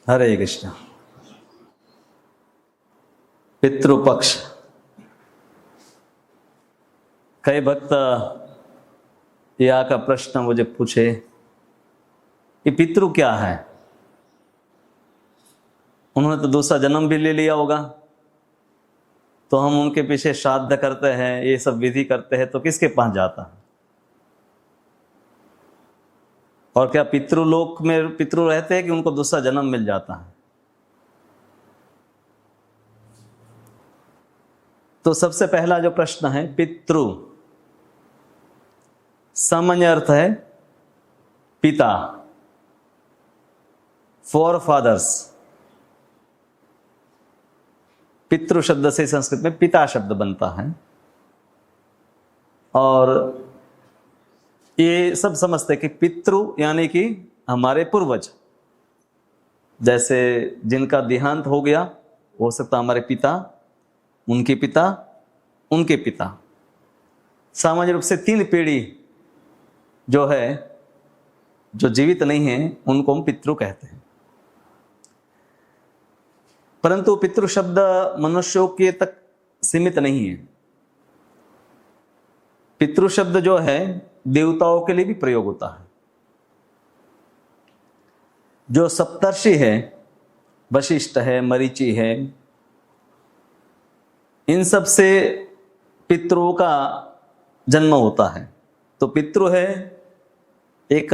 हरे कृष्ण। पितृपक्ष। कई भक्त यह का प्रश्न मुझे पूछे कि पितृ क्या है। उन्होंने तो दूसरा जन्म भी ले लिया होगा, तो हम उनके पीछे श्राद्ध करते हैं, ये सब विधि करते हैं, तो किसके पास जाता है? और क्या पितृलोक में पितृ रहते हैं कि उनको दूसरा जन्म मिल जाता है? तो सबसे पहला जो प्रश्न है, पितृ सामान्य अर्थ है पिता, फॉर फादर्स। पितृ शब्द से संस्कृत में पिता शब्द बनता है। और ये सब समझते हैं कि पितृ यानी कि हमारे पूर्वज, जैसे जिनका देहांत हो गया, हो सकता हमारे पिता, उनके पिता, उनके पिता। सामान्य रूप से 3 पीढ़ी जो है, जो जीवित नहीं है, उनको हम पितृ कहते हैं। परंतु पितृ शब्द मनुष्यों के तक सीमित नहीं है। पितृ शब्द जो है देवताओं के लिए भी प्रयोग होता है। जो सप्तर्षि है, वशिष्ठ है, मरीचि है, इन सब से पितरों का जन्म होता है। तो पितृ है एक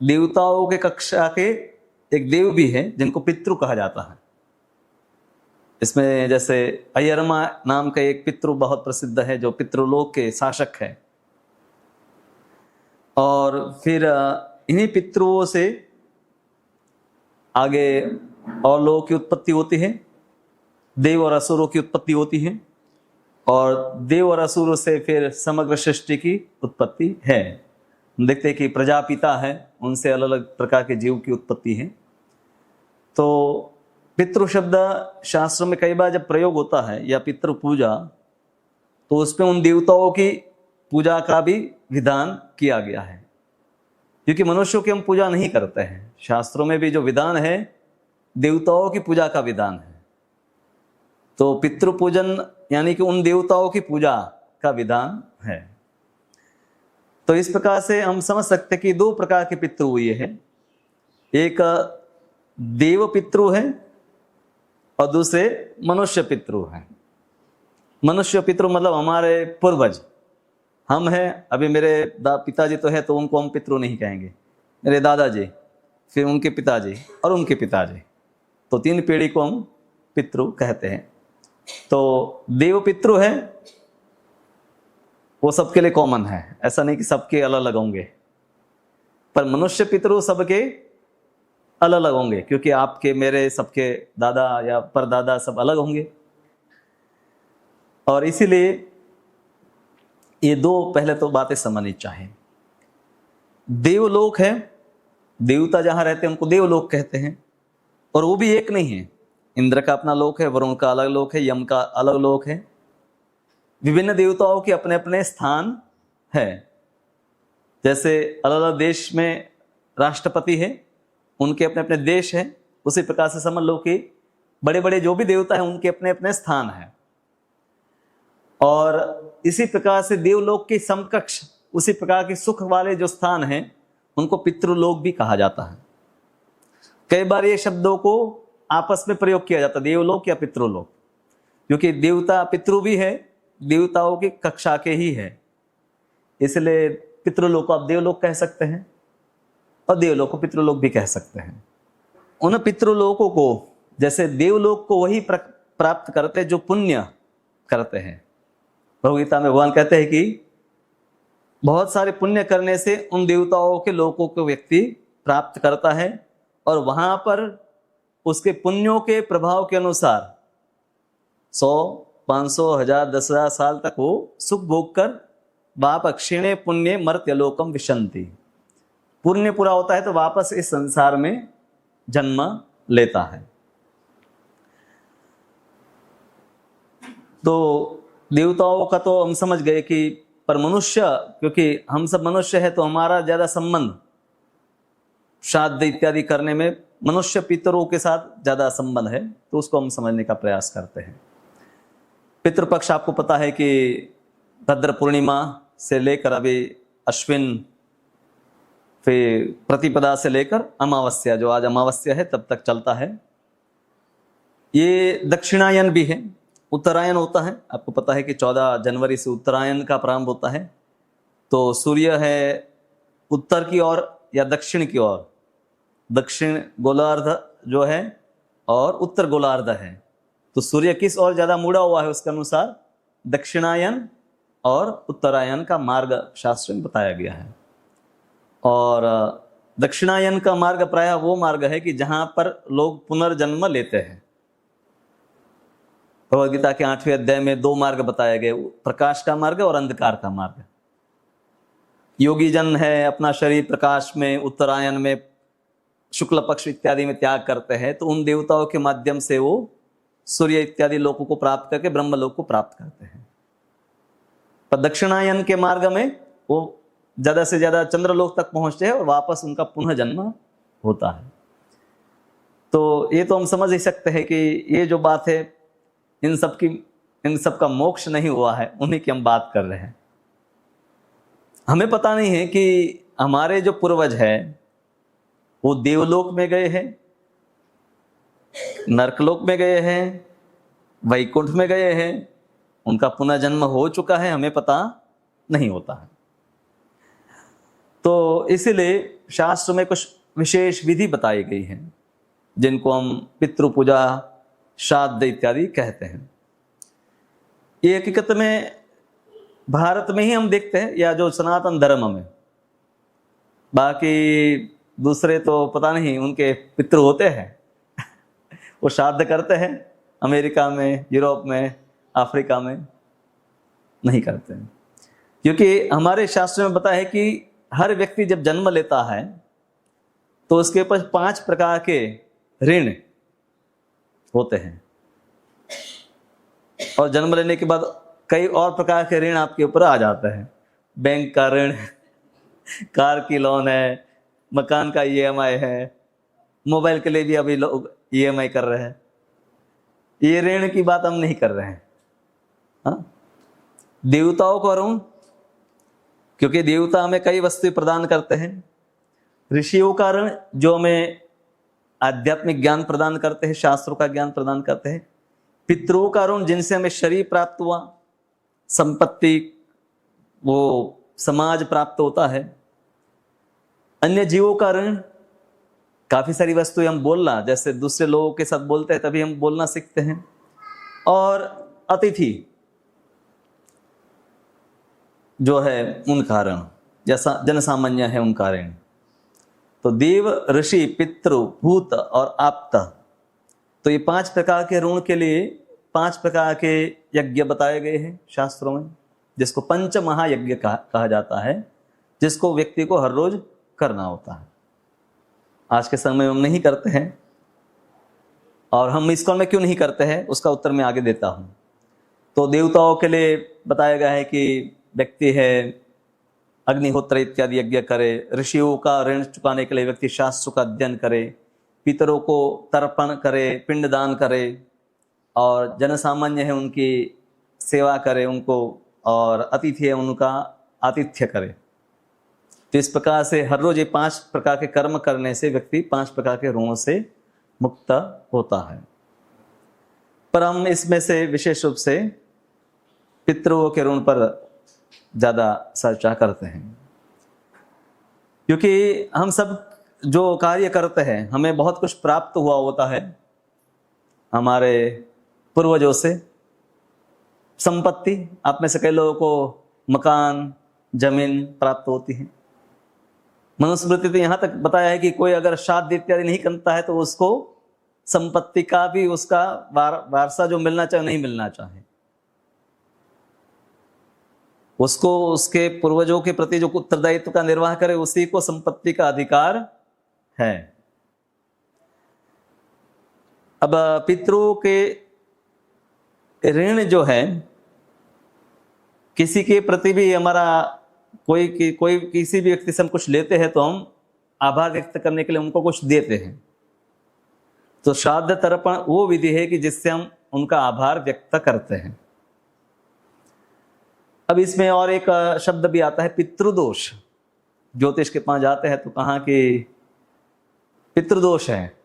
देवताओं के कक्षा के एक देव भी है, जिनको पितृ कहा जाता है। इसमें जैसे अयरमा नाम का एक पितृ बहुत प्रसिद्ध है, जो पितृलोक के शासक है। और फिर इन्हीं पितृओं से आगे और लोगों की उत्पत्ति होती है, देव और असुरों की उत्पत्ति होती है, और देव और असुरों से फिर समग्र सृष्टि की उत्पत्ति है। हम देखते हैं कि प्रजापिता है, उनसे अलग अलग प्रकार के जीव की उत्पत्ति है। तो पितृ शब्द शास्त्रों में कई बार जब प्रयोग होता है, या पितृ पूजा, तो उसमें उन देवताओं की पूजा का भी विधान किया गया है। क्योंकि मनुष्यों की हम पूजा नहीं करते हैं, शास्त्रों में भी जो विधान है देवताओं की पूजा का विधान है। तो पितृ पूजन यानी कि उन देवताओं की पूजा का विधान है। तो इस प्रकार से हम समझ सकते हैं कि 2 प्रकार के पितृ हुए हैं। एक देव पितृ है और दूसरे मनुष्य पितृ हैं। मनुष्य पितृ मतलब हमारे पूर्वज, हम हैं। अभी मेरे पिताजी तो है, तो उनको हम पितृ नहीं कहेंगे। मेरे दादाजी, फिर उनके पिताजी और उनके पिताजी, तो 3 पीढ़ी को हम पितृ कहते हैं। तो देव पितृ है, वो सबके लिए कॉमन है, ऐसा नहीं कि सबके अलग अलग होंगे। पर मनुष्य पितृ सबके अलग अलग होंगे, क्योंकि आपके, मेरे, सबके दादा या परदादा सब अलग होंगे। और इसीलिए ये 2 पहले तो बातें समझनी चाहिए। देवलोक है, देवता जहां रहते हैं उनको देवलोक कहते हैं, और वो भी एक नहीं है। इंद्र का अपना लोक है, वरुण का अलग लोक है, यम का अलग लोक है। विभिन्न देवताओं के अपने अपने स्थान है। जैसे अलग अलग देश में राष्ट्रपति है, उनके अपने अपने देश है। उसी प्रकार से समझ लो कि बड़े बड़े जो भी देवता हैं उनके अपने अपने स्थान हैं। और इसी प्रकार से देवलोक के समकक्ष उसी प्रकार के सुख वाले जो स्थान हैं उनको पितृलोक भी कहा जाता है। कई बार ये शब्दों को आपस में प्रयोग किया जाता है, देवलोक या पितृलोक, क्योंकि देवता पितृ भी है, देवताओं की कक्षा के ही है। इसलिए पितृलोक को आप देवलोक कह सकते हैं और देवलोक को पितृलोक भी कह सकते हैं। उन पितृलोकों को, जैसे देवलोक को वही प्राप्त करते हैं जो पुण्य करते हैं। भगवद्गीता में भगवान कहते हैं कि बहुत सारे पुण्य करने से उन देवताओं के लोकों को व्यक्ति प्राप्त करता है, और वहां पर उसके पुण्यों के प्रभाव के अनुसार 100, 500, 1000, 10,000 साल तक वो सुख भोग कर वाप क्षीणे पुण्य मर्त्यलोकम विशंति। पुण्य पूरा होता है तो वापस इस संसार में जन्म लेता है। तो देवताओं का तो हम समझ गए कि, पर मनुष्य, क्योंकि हम सब मनुष्य है तो हमारा ज्यादा संबंध श्राद्ध इत्यादि करने में मनुष्य पितरों के साथ ज्यादा संबंध है, तो उसको हम समझने का प्रयास करते हैं। पितृपक्ष आपको पता है कि भद्र पूर्णिमा से लेकर अभी अश्विन, फिर प्रतिपदा से लेकर अमावस्या, जो आज अमावस्या है तब तक चलता है। ये दक्षिणायन भी है, उत्तरायण होता है। आपको पता है कि 14 जनवरी से उत्तरायण का प्रारंभ होता है। तो सूर्य है उत्तर की ओर या दक्षिण की ओर, दक्षिण गोलार्ध जो है और उत्तर गोलार्ध है। तो सूर्य किस ओर ज्यादा मुड़ा हुआ है उसके अनुसार दक्षिणायन और उत्तरायण का मार्ग शास्त्र में बताया गया है। और दक्षिणायन का मार्ग प्रायः वो मार्ग है कि जहां पर लोग पुनर्जन्म लेते हैं। भगवद गीता के 8वें अध्याय में 2 मार्ग बताए गए, प्रकाश का मार्ग और अंधकार का मार्ग। योगी जन है अपना शरीर प्रकाश में, उत्तरायण में, शुक्ल पक्ष इत्यादि में त्याग करते हैं, तो उन देवताओं के माध्यम से वो सूर्य इत्यादि लोकों को प्राप्त करके ब्रह्म लोक को प्राप्त करते हैं। पर दक्षिणायन के मार्ग में वो ज्यादा से ज्यादा चंद्रलोक तक पहुंचते हैं और वापस उनका पुनः जन्म होता है। तो ये तो हम समझ ही सकते हैं कि ये जो बात है इन सब का मोक्ष नहीं हुआ है, उन्हीं की हम बात कर रहे हैं। हमें पता नहीं है कि हमारे जो पूर्वज है वो देवलोक में गए हैं, नरकलोक में गए हैं, वैकुंठ में गए हैं, उनका पुनः जन्म हो चुका है, हमें पता नहीं होता है। तो इसीलिए शास्त्र में कुछ विशेष विधि बताई गई हैं जिनको हम पितृ पूजा, श्राद्ध इत्यादि कहते हैं। ये हकीकत में भारत में ही हम देखते हैं, या जो सनातन धर्म में, बाकी दूसरे तो पता नहीं उनके पितृ होते हैं वो श्राद्ध करते हैं, अमेरिका में, यूरोप में, अफ्रीका में नहीं करते हैं। क्योंकि हमारे शास्त्र में बताया है कि हर व्यक्ति जब जन्म लेता है तो उसके ऊपर 5 प्रकार के ऋण होते हैं, और जन्म लेने के बाद कई और प्रकार के ऋण आपके ऊपर आ जाते हैं। बैंक का ऋण, कार की लोन है, मकान का EMI है, मोबाइल के लिए भी अभी लोग EMI कर रहे हैं। ये ऋण की बात हम नहीं कर रहे हैं। हाँ, देवताओं को ऋण, क्योंकि देवता हमें कई वस्तुएं प्रदान करते हैं। ऋषियों का ऋण जो हमें आध्यात्मिक ज्ञान प्रदान करते हैं, शास्त्रों का ज्ञान प्रदान करते हैं। पितरों का ऋण जिनसे हमें शरीर प्राप्त हुआ, संपत्ति, वो समाज प्राप्त होता है। अन्य जीवों का ऋण, काफी सारी वस्तुएं हम बोलना, जैसे दूसरे लोगों के साथ बोलते हैं तभी हम बोलना सीखते हैं। और अतिथि जो है उनका ऋण, जैसा जनसामान्य है उनका ऋण। तो देव, ऋषि, पितृ, भूत और आप्त, तो ये 5 प्रकार के ऋण के लिए 5 प्रकार के यज्ञ बताए गए हैं शास्त्रों में, जिसको पंच महायज्ञ कहा जाता है, जिसको व्यक्ति को हर रोज करना होता है। आज के समय में हम नहीं करते हैं, और हम ISKCON में क्यों नहीं करते हैं उसका उत्तर मैं आगे देता हूं। तो देवताओं के लिए बताया गया है कि व्यक्ति है अग्निहोत्र इत्यादि यज्ञ करे, ऋषियों का ऋण चुकाने के लिए व्यक्ति शास्त्र का अध्ययन करे, पितरों को तर्पण करे, पिंडदान करे, और जनसामान्य है उनकी सेवा करे उनको, और अतिथि है उनका आतिथ्य करे। तो इस प्रकार से हर रोज ये 5 प्रकार के कर्म करने से व्यक्ति 5 प्रकार के ऋणों से मुक्त होता है। पर हम इसमें से विशेष रूप से पितरों के ऋण पर ज्यादा चर्चा करते हैं, क्योंकि हम सब जो कार्य करते हैं हमें बहुत कुछ प्राप्त हुआ होता है हमारे पूर्वजों से। संपत्ति, आप में से कई लोगों को मकान, जमीन प्राप्त होती है। मनुस्मृति तो यहां तक बताया है कि कोई अगर श्राद्ध इत्यादि नहीं करता है तो उसको संपत्ति का भी उसका वारसा जो मिलना चाहे नहीं मिलना चाहे, उसको उसके पूर्वजों के प्रति जो उत्तरदायित्व का निर्वाह करे उसी को संपत्ति का अधिकार है। अब पितरों के ऋण जो है, किसी के प्रति भी हमारा कोई किसी भी व्यक्ति से हम कुछ लेते हैं तो हम आभार व्यक्त करने के लिए उनको कुछ देते हैं। तो श्राद्ध तर्पण वो विधि है कि जिससे हम उनका आभार व्यक्त करते हैं। अब इसमें और एक शब्द भी आता है पितृदोष। ज्योतिष के पास जाते हैं तो कहा कि पितृदोष है।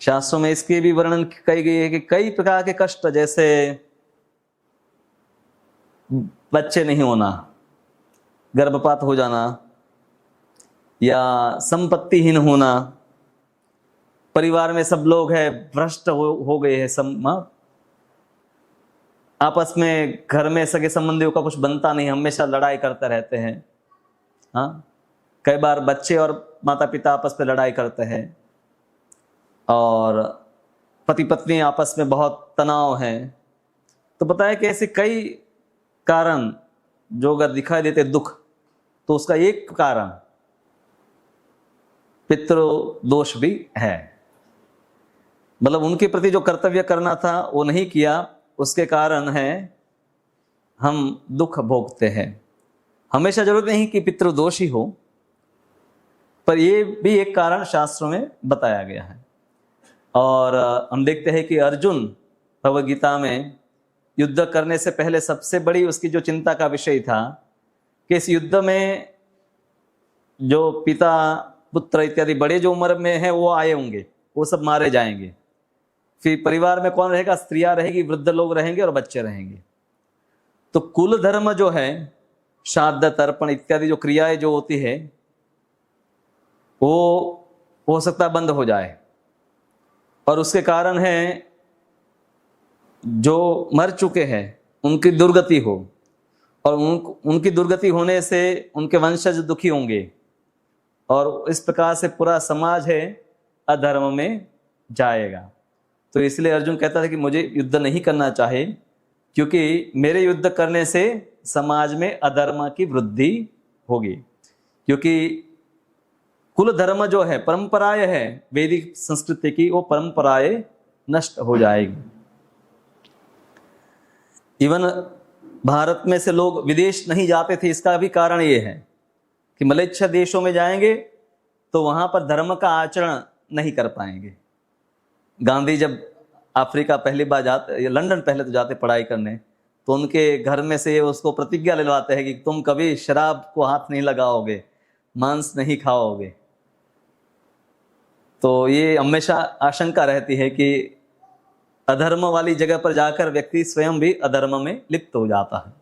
शास्त्रों में इसके भी वर्णन कही गई है कि कई प्रकार के कष्ट, जैसे बच्चे नहीं होना, गर्भपात हो जाना, या संपत्तिहीन होना, परिवार में सब लोग हैं भ्रष्ट हो गए हैं, सब आपस में घर में सगे संबंधियों का कुछ बनता नहीं, हमेशा लड़ाई करते रहते हैं। हाँ, कई बार बच्चे और माता पिता आपस में लड़ाई करते हैं, और पति पत्नी आपस में बहुत तनाव है। तो पता है कि ऐसे कई कारण जो अगर दिखाई देते दुख, तो उसका एक कारण पितृदोष भी है। मतलब उनके प्रति जो कर्तव्य करना था वो नहीं किया, उसके कारण है हम दुख भोगते हैं। हमेशा जरूरत नहीं कि पितृदोष ही हो, पर ये भी एक कारण शास्त्रों में बताया गया है। और हम देखते हैं कि अर्जुन भगवद गीता में युद्ध करने से पहले सबसे बड़ी उसकी जो चिंता का विषय था कि इस युद्ध में जो पिता पुत्र इत्यादि बड़े जो उम्र में है वो आए होंगे, वो सब मारे जाएंगे। फिर परिवार में कौन रहेगा? स्त्रियां रहेगी, वृद्ध लोग रहेंगे और बच्चे रहेंगे। तो कुल धर्म जो है, श्राद्ध तर्पण इत्यादि जो क्रियाएं जो होती है, वो हो सकता है बंद हो जाए। और उसके कारण है जो मर चुके हैं उनकी दुर्गति हो, और उनकी दुर्गति होने से उनके वंशज दुखी होंगे, और इस प्रकार से पूरा समाज है अधर्म में जाएगा। तो इसलिए अर्जुन कहता था कि मुझे युद्ध नहीं करना चाहे, क्योंकि मेरे युद्ध करने से समाज में अधर्म की वृद्धि होगी। क्योंकि कुल धर्म जो है, परंपराएं है वैदिक संस्कृति की, वो परंपराएं नष्ट हो जाएगी। इवन भारत में से लोग विदेश नहीं जाते थे, इसका भी कारण ये है कि मलेच्छ देशों में जाएंगे तो वहां पर धर्म का आचरण नहीं कर पाएंगे। गांधी जब अफ्रीका पहली बार जाते, लंदन पहले तो जाते पढ़ाई करने, तो उनके घर में से उसको प्रतिज्ञा लेवाते हैं कि तुम कभी शराब को हाथ नहीं लगाओगे, मांस नहीं खाओगे। तो ये हमेशा आशंका रहती है कि अधर्म वाली जगह पर जाकर व्यक्ति स्वयं भी अधर्म में लिप्त हो जाता है।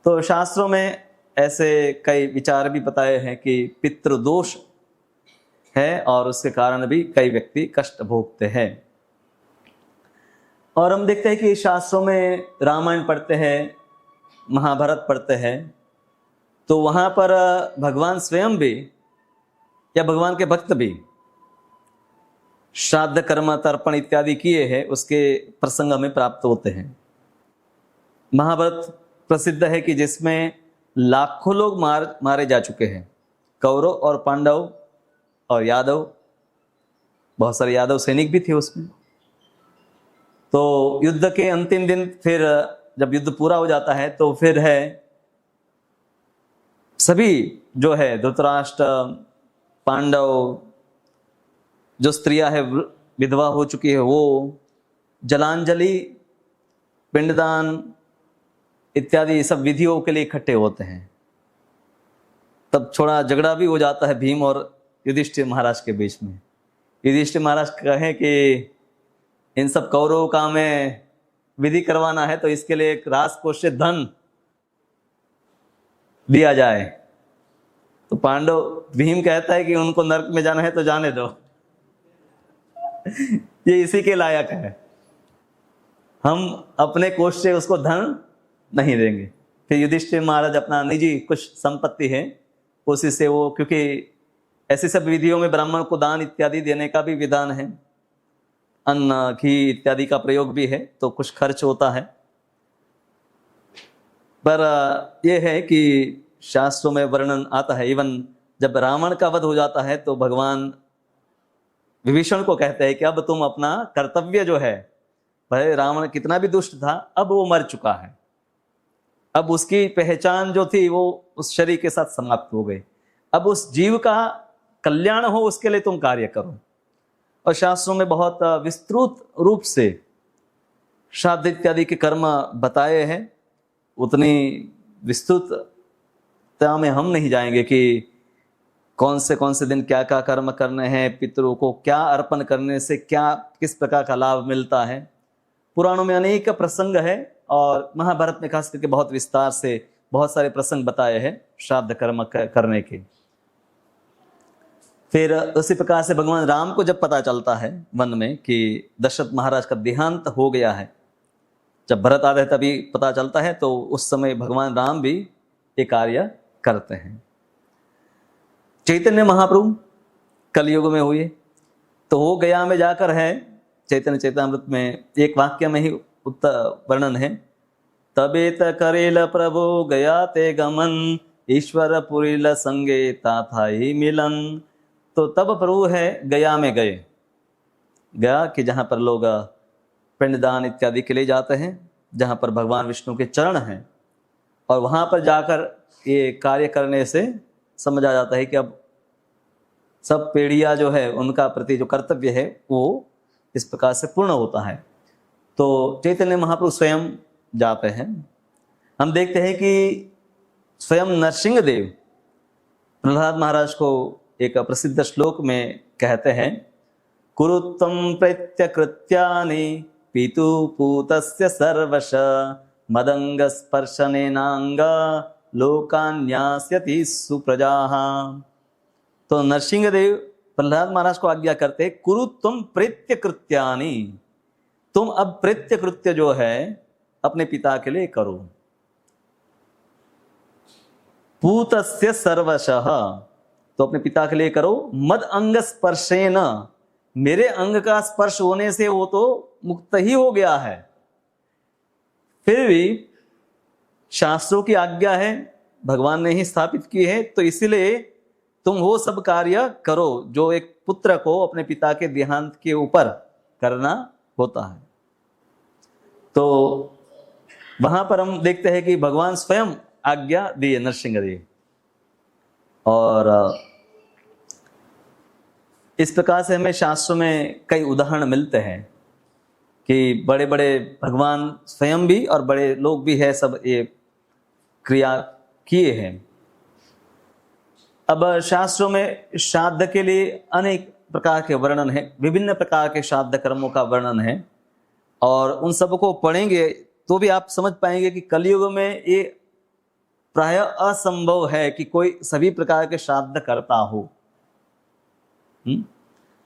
तो शास्त्रों में ऐसे कई विचार भी बताए हैं कि पितृदोष है और उसके कारण भी कई व्यक्ति कष्ट भोगते हैं। और हम देखते हैं कि शास्त्रों में रामायण पढ़ते हैं, महाभारत पढ़ते हैं, तो वहां पर भगवान स्वयं भी या भगवान के भक्त भी श्राद्ध कर्म तर्पण इत्यादि किए हैं, उसके प्रसंग हमें प्राप्त होते हैं। महाभारत प्रसिद्ध है कि जिसमें लाखों लोग मारे जा चुके हैं, कौरव और पांडव और यादव, बहुत सारे यादव सैनिक भी थे उसमें। तो युद्ध के अंतिम दिन फिर जब युद्ध पूरा हो जाता है तो फिर है सभी जो है धृतराष्ट्र, पांडव, जो स्त्रियां है विधवा हो चुकी है, वो जलांजलि, पिंडदान इत्यादि सब विधियों के लिए इकट्ठे होते हैं। तब थोड़ा झगड़ा भी हो जाता है भीम और युधिष्ठिर महाराज के बीच में। युधिष्ठिर महाराज कहें कि इन सब कौरवों का हमें विधि करवाना है, तो इसके लिए एक राजकोष से धन दिया जाए। तो पांडव, भीम कहता है कि उनको नरक में जाना है तो जाने दो, ये इसी के लायक है, हम अपने कोष से उसको धन नहीं देंगे। फिर युधिष्ठिर महाराज अपना निजी कुछ संपत्ति है उसी से वो, क्योंकि ऐसी सब विधियों में ब्राह्मण को दान इत्यादि देने का भी विधान है, अन्न घी इत्यादि का प्रयोग भी है, तो कुछ खर्च होता है। पर यह है कि शास्त्रों में वर्णन आता है, इवन जब रावण का वध हो जाता है तो भगवान विभीषण को कहते हैं कि अब तुम अपना कर्तव्य जो है, भाई रावण कितना भी दुष्ट था, अब वो मर चुका है, अब उसकी पहचान जो थी वो उस शरीर के साथ समाप्त हो गई, अब उस जीव का कल्याण हो उसके लिए तुम कार्य करो। और शास्त्रों में बहुत विस्तृत रूप से श्राद्ध इत्यादि के कर्म बताए हैं। उतनी विस्तृतता में हम नहीं जाएंगे कि कौन से दिन क्या क्या कर्म करने हैं, पितरों को क्या अर्पण करने से क्या किस प्रकार का लाभ मिलता है। पुराणों में अनेक प्रसंग है और महाभारत में खास करके बहुत विस्तार से बहुत सारे प्रसंग बताए हैं श्राद्ध कर्म करने के। फिर उसी प्रकार से भगवान राम को जब पता चलता है वन में कि दशरथ महाराज का देहांत हो गया है, जब भरत आते तभी पता चलता है, तो उस समय भगवान राम भी ये कार्य करते हैं। चैतन्य महाप्रभु कलयुग में हुए तो वो गया में जाकर है, चैतन्य चैतामृत में एक वाक्य में ही वर्णन है, तबेत करेल प्रभु गया ते गमन, ईश्वर पुरील संगे ताथा ही मिलन। तो तब प्रभु है गया में गए, गया कि जहाँ पर लोग पिंडदान इत्यादि के लिए जाते हैं, जहाँ पर भगवान विष्णु के चरण हैं, और वहाँ पर जाकर ये कार्य करने से समझ आ जाता है कि अब सब पीढ़ियाँ जो है उनका प्रति जो कर्तव्य है वो इस प्रकार से पूर्ण होता है। तो चैतन्य महाप्रभु स्वयं जाते हैं। हम देखते हैं कि स्वयं नरसिंह देव प्रहलाद महाराज को एक प्रसिद्ध श्लोक में कहते हैं, कुरुत्वं प्रत्यकृत्यानि पितु पूतस्य सर्वश मदंग स्पर्शनेनांग लोकान्यास्यति सुप्रजाः। तो नरसिंह देव प्रहलाद महाराज को आज्ञा करते, कुरुत्वं प्रत्यकृत्यानि, तुम अब प्रत्यकृत्य जो है अपने पिता के लिए करो। पूतस्य सर्वशः, तो अपने पिता के लिए करो। मद अंग स्पर्शेन, मेरे अंग का स्पर्श होने से वो तो मुक्त ही हो गया है। फिर भी शास्त्रों की आज्ञा है, भगवान ने ही स्थापित की है, तो इसलिए तुम वो सब कार्य करो जो एक पुत्र को अपने पिता के देहांत के ऊपर करना होता है। तो वहां पर हम देखते हैं कि भगवान स्वयं आज्ञा दिए नरसिंह देव। और इस प्रकार से हमें शास्त्रों में कई उदाहरण मिलते हैं कि बड़े बड़े भगवान स्वयं भी और बड़े लोग भी है, सब ये क्रिया किए हैं। अब शास्त्रों में श्राद्ध के लिए अनेक प्रकार के वर्णन है, विभिन्न प्रकार के श्राद्ध कर्मों का वर्णन है, और उन सबको पढ़ेंगे तो भी आप समझ पाएंगे कि कलयुग में ये प्राय असंभव है कि कोई सभी प्रकार के श्राद्ध करता हो।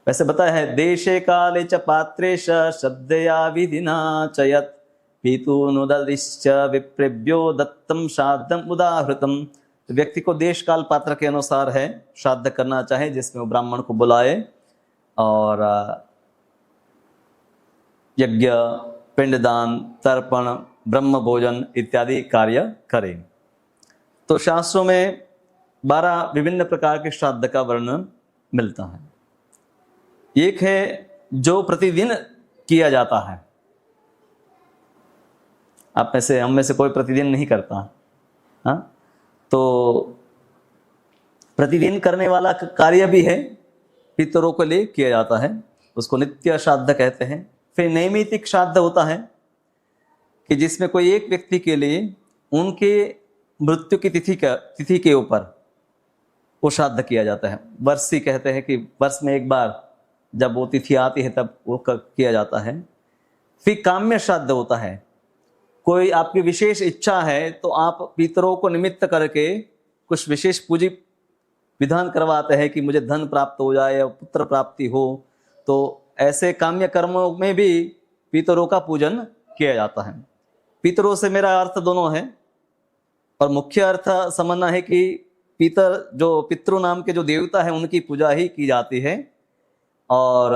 वैसे बताया है, देशे काले च पात्रेश श्रद्धया विधिना च यत् पितुनुददिश्च विप्रेभ्यो दत्तम श्राद्धम उदाहृतम। व्यक्ति को देश काल पात्र के अनुसार है श्राद्ध करना चाहे, जिसमें वो ब्राह्मण को बुलाए और यज्ञ, पिंडदान, तर्पण, ब्रह्म भोजन इत्यादि कार्य करें। तो शास्त्रों में 12 विभिन्न प्रकार के श्राद्ध का वर्णन मिलता है। एक है जो प्रतिदिन किया जाता है, आप में से हम में से कोई प्रतिदिन नहीं करता, हाँ, तो प्रतिदिन करने वाला कार्य भी है, पितरों के लिए किया जाता है, उसको नित्य श्राद्ध कहते हैं। फिर नैमित्तिक श्राद्ध होता है कि जिसमें कोई एक व्यक्ति के लिए उनके मृत्यु की तिथि के ऊपर वो श्राद्ध किया जाता है। वर्षी कहते हैं कि वर्ष में एक बार जब वो तिथि आती है तब वो किया जाता है। फिर काम्य श्राद्ध होता है, कोई आपकी विशेष इच्छा है तो आप पितरों को निमित्त करके कुछ विशेष पूजी विधान करवाते हैं कि मुझे धन प्राप्त हो जाए या पुत्र प्राप्ति हो, तो ऐसे काम्य कर्मों में भी पितरों का पूजन किया जाता है। पितरों से मेरा अर्थ दोनों है, और मुख्य अर्थ समझना है कि पितर जो पितृ नाम के जो देवता है उनकी पूजा ही की जाती है, और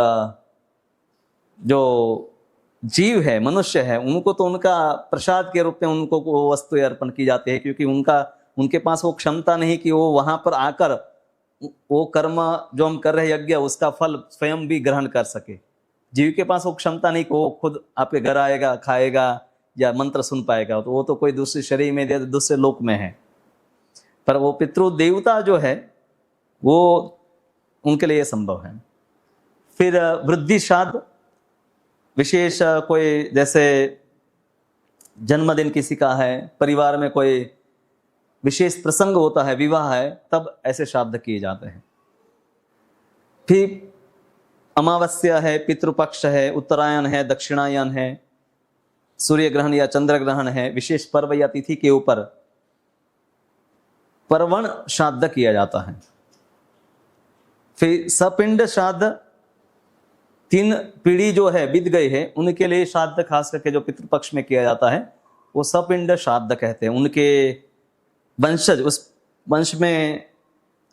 जो जीव है, मनुष्य है, उनको तो उनका प्रसाद के रूप में उनको वो वस्तु अर्पण की जाती है, क्योंकि उनके पास वो क्षमता नहीं कि वो वहां पर आकर वो कर्म जो हम कर रहे यज्ञ उसका फल स्वयं भी ग्रहण कर सके। जीव के पास वो क्षमता नहीं कि वो खुद आपके घर आएगा, खाएगा या मंत्र सुन पाएगा, तो वो तो कोई दूसरे शरीर में या दूसरे लोक में है। पर वो पितृ देवता जो है वो उनके लिए संभव है। फिर वृद्धि श्राद्ध, विशेष कोई जैसे जन्मदिन किसी का है, परिवार में कोई विशेष प्रसंग होता है, विवाह है, तब ऐसे श्राद्ध किए जाते हैं। फिर अमावस्या है, पितृपक्ष है, उत्तरायण है, दक्षिणायन है, सूर्य ग्रहण या चंद्र ग्रहण है, विशेष पर्व या तिथि के ऊपर पर्वण श्राद्ध किया जाता है। फिर सपिंड श्राद्ध, 3 पीढ़ी जो है बीत गई है उनके लिए श्राद्ध, खास करके जो पितृपक्ष में किया जाता है वो सपिंड श्राद्ध कहते हैं। उनके वंशज, उस वंश में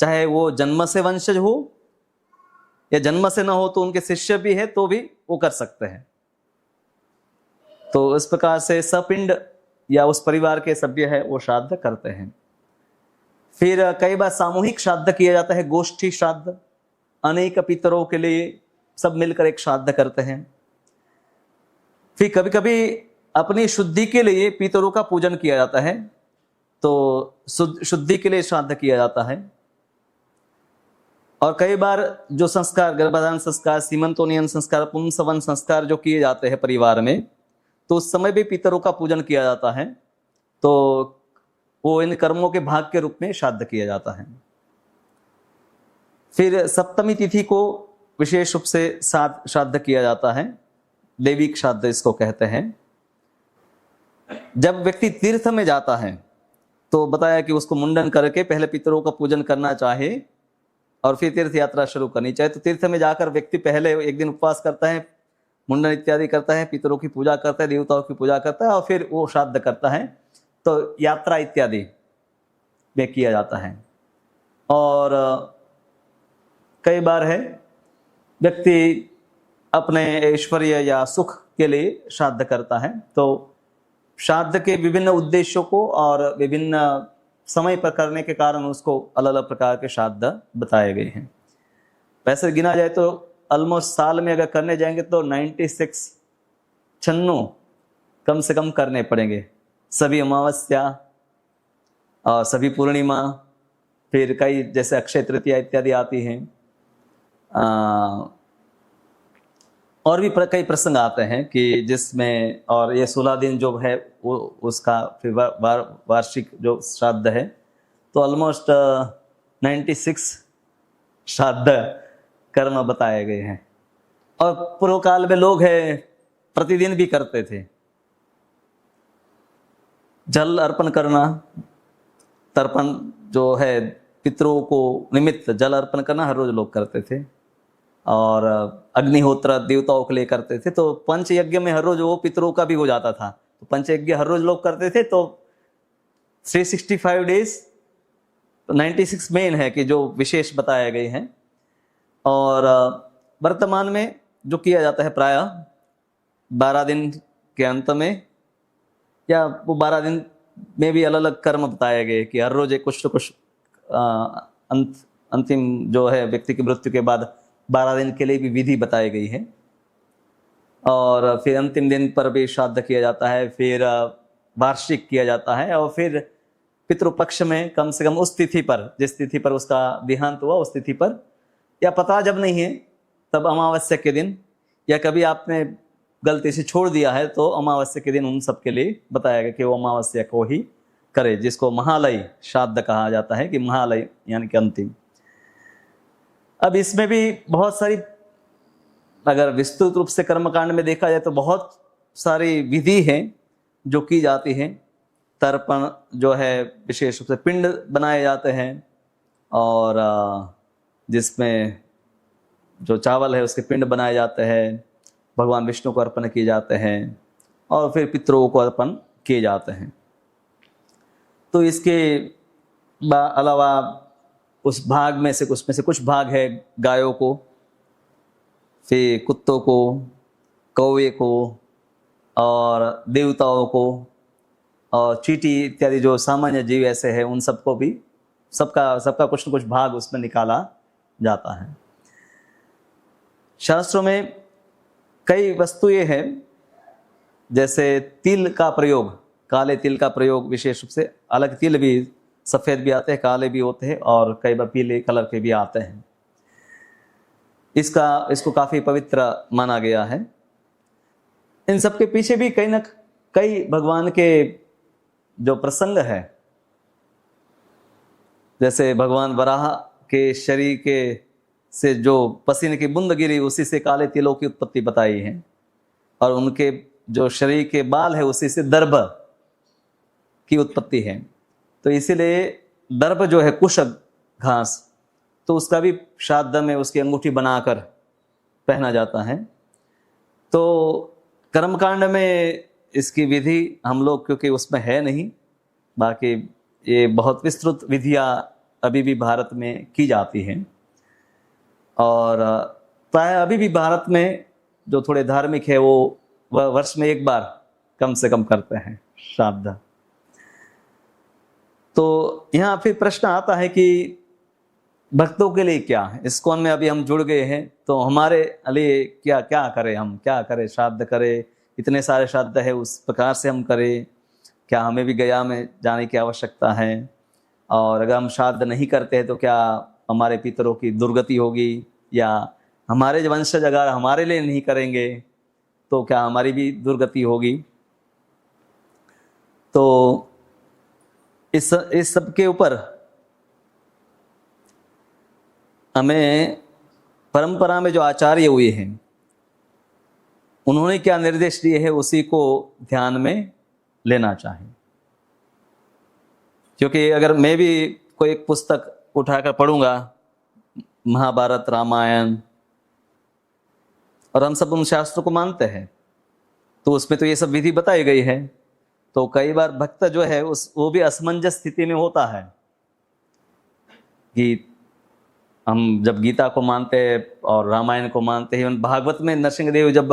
चाहे वो जन्म से वंशज हो या जन्म से ना हो तो उनके शिष्य भी है तो भी वो कर सकते हैं। तो इस प्रकार से सपिंड या उस परिवार के सभ्य है वो श्राद्ध करते हैं। फिर कई बार सामूहिक श्राद्ध किया जाता है, गोष्ठी श्राद्ध, अनेक पितरों के लिए सब मिलकर एक श्राद्ध करते हैं। फिर कभी कभी अपनी शुद्धि के लिए पितरों का पूजन किया जाता है, तो शुद्धि के लिए श्राद्ध किया जाता है। और कई बार जो संस्कार, गर्भाधान संस्कार, सीमंतोनियन संस्कार, पुंसवन संस्कार जो किए जाते हैं परिवार में, तो उस समय भी पितरों का पूजन किया जाता है, तो वो इन कर्मों के भाग के रूप में श्राद्ध किया जाता है। फिर सप्तमी तिथि को विशेष रूप से श्राद्ध किया जाता है, दैविक श्राद्ध इसको कहते हैं। जब व्यक्ति तीर्थ में जाता है तो बताया कि उसको मुंडन करके पहले पितरों का पूजन करना चाहे और फिर तीर्थ यात्रा शुरू करनी चाहिए। तो तीर्थ में जाकर व्यक्ति पहले एक दिन उपवास करता है, मुंडन इत्यादि करता है, पितरों की पूजा करता है, देवताओं की पूजा करता है और फिर वो श्राद्ध करता है। तो यात्रा इत्यादि में किया जाता है। और कई बार है व्यक्ति अपने ऐश्वर्य या सुख के लिए श्राद्ध करता है, तो श्राद्ध के विभिन्न उद्देश्यों को और विभिन्न समय पर करने के कारण उसको अलग अलग प्रकार के श्राद्ध बताए गए हैं। वैसे गिना जाए तो ऑलमोस्ट साल में अगर करने जाएंगे तो 96 कम से कम करने पड़ेंगे, सभी अमावस्या और सभी पूर्णिमा, फिर कई जैसे अक्षय तृतीया इत्यादि आती हैं, और भी कई प्रसंग आते हैं कि जिसमें, और ये 16 दिन जो है वो उसका फिर वार्षिक जो श्राद्ध है, तो ऑलमोस्ट 96 श्राद्ध कर्म बताए गए हैं। और पूर्व काल में लोग हैं प्रतिदिन भी करते थे। जल अर्पण करना, तर्पण जो है पितरों को निमित्त जल अर्पण करना हर रोज लोग करते थे। और अग्निहोत्र देवताओं के लिए करते थे। तो पंच यज्ञ में हर रोज वो पितरों का भी हो जाता था, तो पंच यज्ञ हर रोज लोग करते थे। तो 365 डेज 96 मेन है कि जो विशेष बताए गए हैं। और वर्तमान में जो किया जाता है प्रायः 12 दिन के अंत में, या वो 12 दिन में भी अलग अलग कर्म बताए गए कि हर रोज एक कुछ तो कुछ अंतिम जो है व्यक्ति की मृत्यु के बाद 12 दिन के लिए भी विधि बताई गई है। और फिर अंतिम दिन पर भी श्राद्ध किया जाता है, फिर वार्षिक किया जाता है, और फिर पितृपक्ष में कम से कम उस तिथि पर, जिस तिथि पर उसका देहांत हुआ उस तिथि पर, या पता जब नहीं है तब अमावस्या के दिन, या कभी आपने गलती से छोड़ दिया है तो अमावस्या के दिन उन सब के लिए बताया गया कि वो अमावस्या को ही करे, जिसको महालय श्राद्ध कहा जाता है, कि महालय यानी कि अंतिम। अब इसमें भी बहुत सारी, अगर विस्तृत रूप से कर्मकांड में देखा जाए तो बहुत सारी विधि हैं जो की जाती हैं। तर्पण जो है विशेष रूप से पिंड बनाए जाते हैं, और जिसमें जो चावल है उसके पिंड बनाए जाते हैं, भगवान विष्णु को अर्पण किए जाते हैं, और फिर पितरों को अर्पण किए जाते हैं। तो इसके अलावा उस भाग में से कुछ भाग है गायों को, फिर कुत्तों को, कौवे को, और देवताओं को, और चींटी इत्यादि जो सामान्य जीव ऐसे हैं उन सबको भी सबका कुछ न कुछ भाग उसमें निकाला जाता है। शास्त्रों में कई वस्तुएं हैं, जैसे तिल का प्रयोग, काले तिल का प्रयोग विशेष रूप से, अलग तिल भी सफ़ेद भी आते हैं, काले भी होते हैं, और कई बार पीले कलर के भी आते हैं। इसको काफी पवित्र माना गया है। इन सब के पीछे भी कहीं ना कई भगवान के जो प्रसंग है, जैसे भगवान वराह के शरीर के से जो पसीने की बूंद गिरी, उसी से काले तिलों की उत्पत्ति बताई है, और उनके जो शरीर के बाल है उसी से दर्भ की उत्पत्ति है। तो इसीलिए दर्भ जो है कुश घास, तो उसका भी श्राद्ध में उसकी अंगूठी बनाकर पहना जाता है। तो कर्मकांड में इसकी विधि हम लोग क्योंकि उसमें है नहीं, बाकी ये बहुत विस्तृत विधियां अभी भी भारत में की जाती हैं, और प्राय अभी भी भारत में जो थोड़े धार्मिक है वो वह वर्ष में एक बार कम से कम करते हैं श्राद्ध। तो यहाँ फिर प्रश्न आता है कि भक्तों के लिए क्या है, इस्कॉन में अभी हम जुड़ गए हैं तो हमारे लिए क्या क्या करें, हम क्या करें, श्राद्ध करें, इतने सारे श्राद्ध है उस प्रकार से हम करें, क्या हमें भी गया में जाने की आवश्यकता है, और अगर हम श्राद्ध नहीं करते हैं तो क्या हमारे पितरों की दुर्गति होगी, या हमारे वंशज अगर हमारे लिए नहीं करेंगे तो क्या हमारी भी दुर्गति होगी। तो इस सब के ऊपर हमें परंपरा में जो आचार्य हुए हैं उन्होंने क्या निर्देश दिए हैं उसी को ध्यान में लेना चाहिए। क्योंकि अगर मैं भी कोई एक पुस्तक उठाकर पढ़ूंगा, महाभारत, रामायण, और हम सब उन शास्त्रों को मानते हैं, तो उसमें तो ये सब विधि बताई गई है, तो कई बार भक्त जो है वो भी असमंजस स्थिति में होता है कि हम जब गीता को मानते हैं और रामायण को मानते हैं, भागवत में नरसिंहदेव जब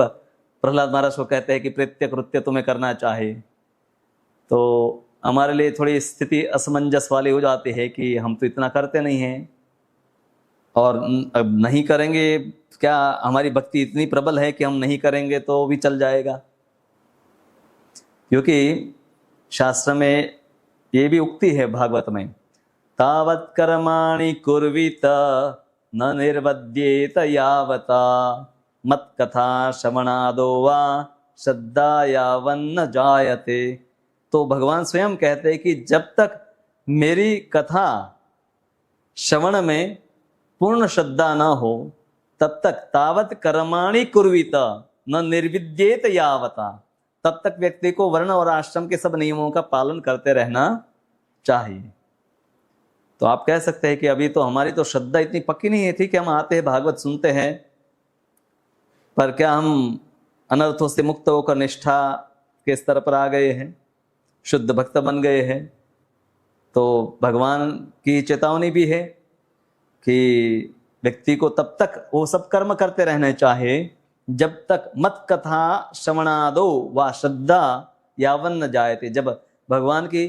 प्रहलाद महाराज को कहते हैं कि प्रत्येक कृत्य तुम्हें करना चाहिए, तो हमारे लिए थोड़ी स्थिति असमंजस वाली हो जाती है कि हम तो इतना करते नहीं हैं, और अब नहीं करेंगे, क्या हमारी भक्ति इतनी प्रबल है कि हम नहीं करेंगे तो भी चल जाएगा। क्योंकि शास्त्र में ये भी उक्ति है भागवत में, तावत् कर्माणि कुर्वीत न निर्वद्येत यावता मत कथा श्रवणादो वा श्रद्धा यावन्न जायते। तो भगवान स्वयं कहते हैं कि जब तक मेरी कथा श्रवण में पूर्ण श्रद्धा न हो तब तक तावत कर्माणि कुर्वीत न निर्विद्येत यावता, तब तक व्यक्ति को वर्ण और आश्रम के सब नियमों का पालन करते रहना चाहिए। तो आप कह सकते हैं कि अभी तो हमारी तो श्रद्धा इतनी पक्की नहीं थी कि हम आते हैं भागवत सुनते हैं, पर क्या हम अनर्थों से मुक्त होकर निष्ठा के स्तर पर आ गए हैं, शुद्ध भक्त बन गए हैं। तो भगवान की चेतावनी भी है कि व्यक्ति को तब तक वो सब कर्म करते रहने चाहिए जब तक मत कथा श्रवणादो व श्रद्धा यावन्न जायते, जब भगवान की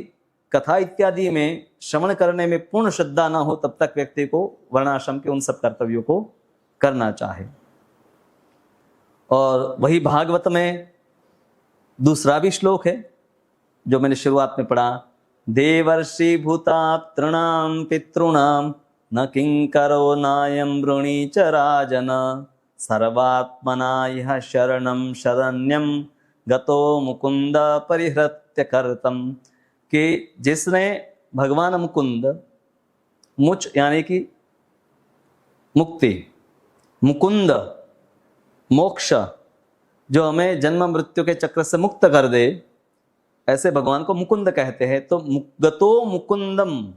कथा इत्यादि में श्रवण करने में पूर्ण श्रद्धा ना हो तब तक व्यक्ति को वर्णाश्रम के उन सब कर्तव्यों को करना चाहे। और वही भागवत में दूसरा भी श्लोक है जो मैंने शुरुआत में पढ़ा, देवर्षि भूतात्तॄणां पितॄणां न किंकरो नायं वृणी च राजन सर्वात्मना यह शरणं शरण्यं गतो मुकुंद परिहृत्य कर्तम, कि जिसने भगवान मुकुंद, मुच यानी कि मुक्ति, मुकुंद मोक्ष, जो हमें जन्म मृत्यु के चक्र से मुक्त कर दे, ऐसे भगवान को मुकुंद कहते हैं। तो गतो मुकुंदम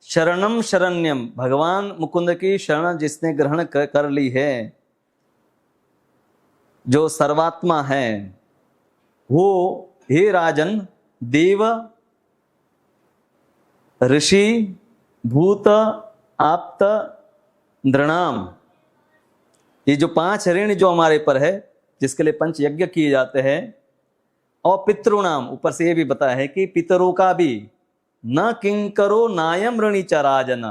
शरणम शरण्यम, भगवान मुकुंद की शरण जिसने ग्रहण कर ली है, जो सर्वात्मा है, वो हे राजन देव ऋषि भूत आप्त नृणाम, ये जो 5 ऋण जो हमारे पर है, जिसके लिए 5 यज्ञ किए जाते हैं, और पितृणाम, ऊपर से ये भी बताया है कि पितरों का भी, न किंकरो नायम ऋणी च राजन,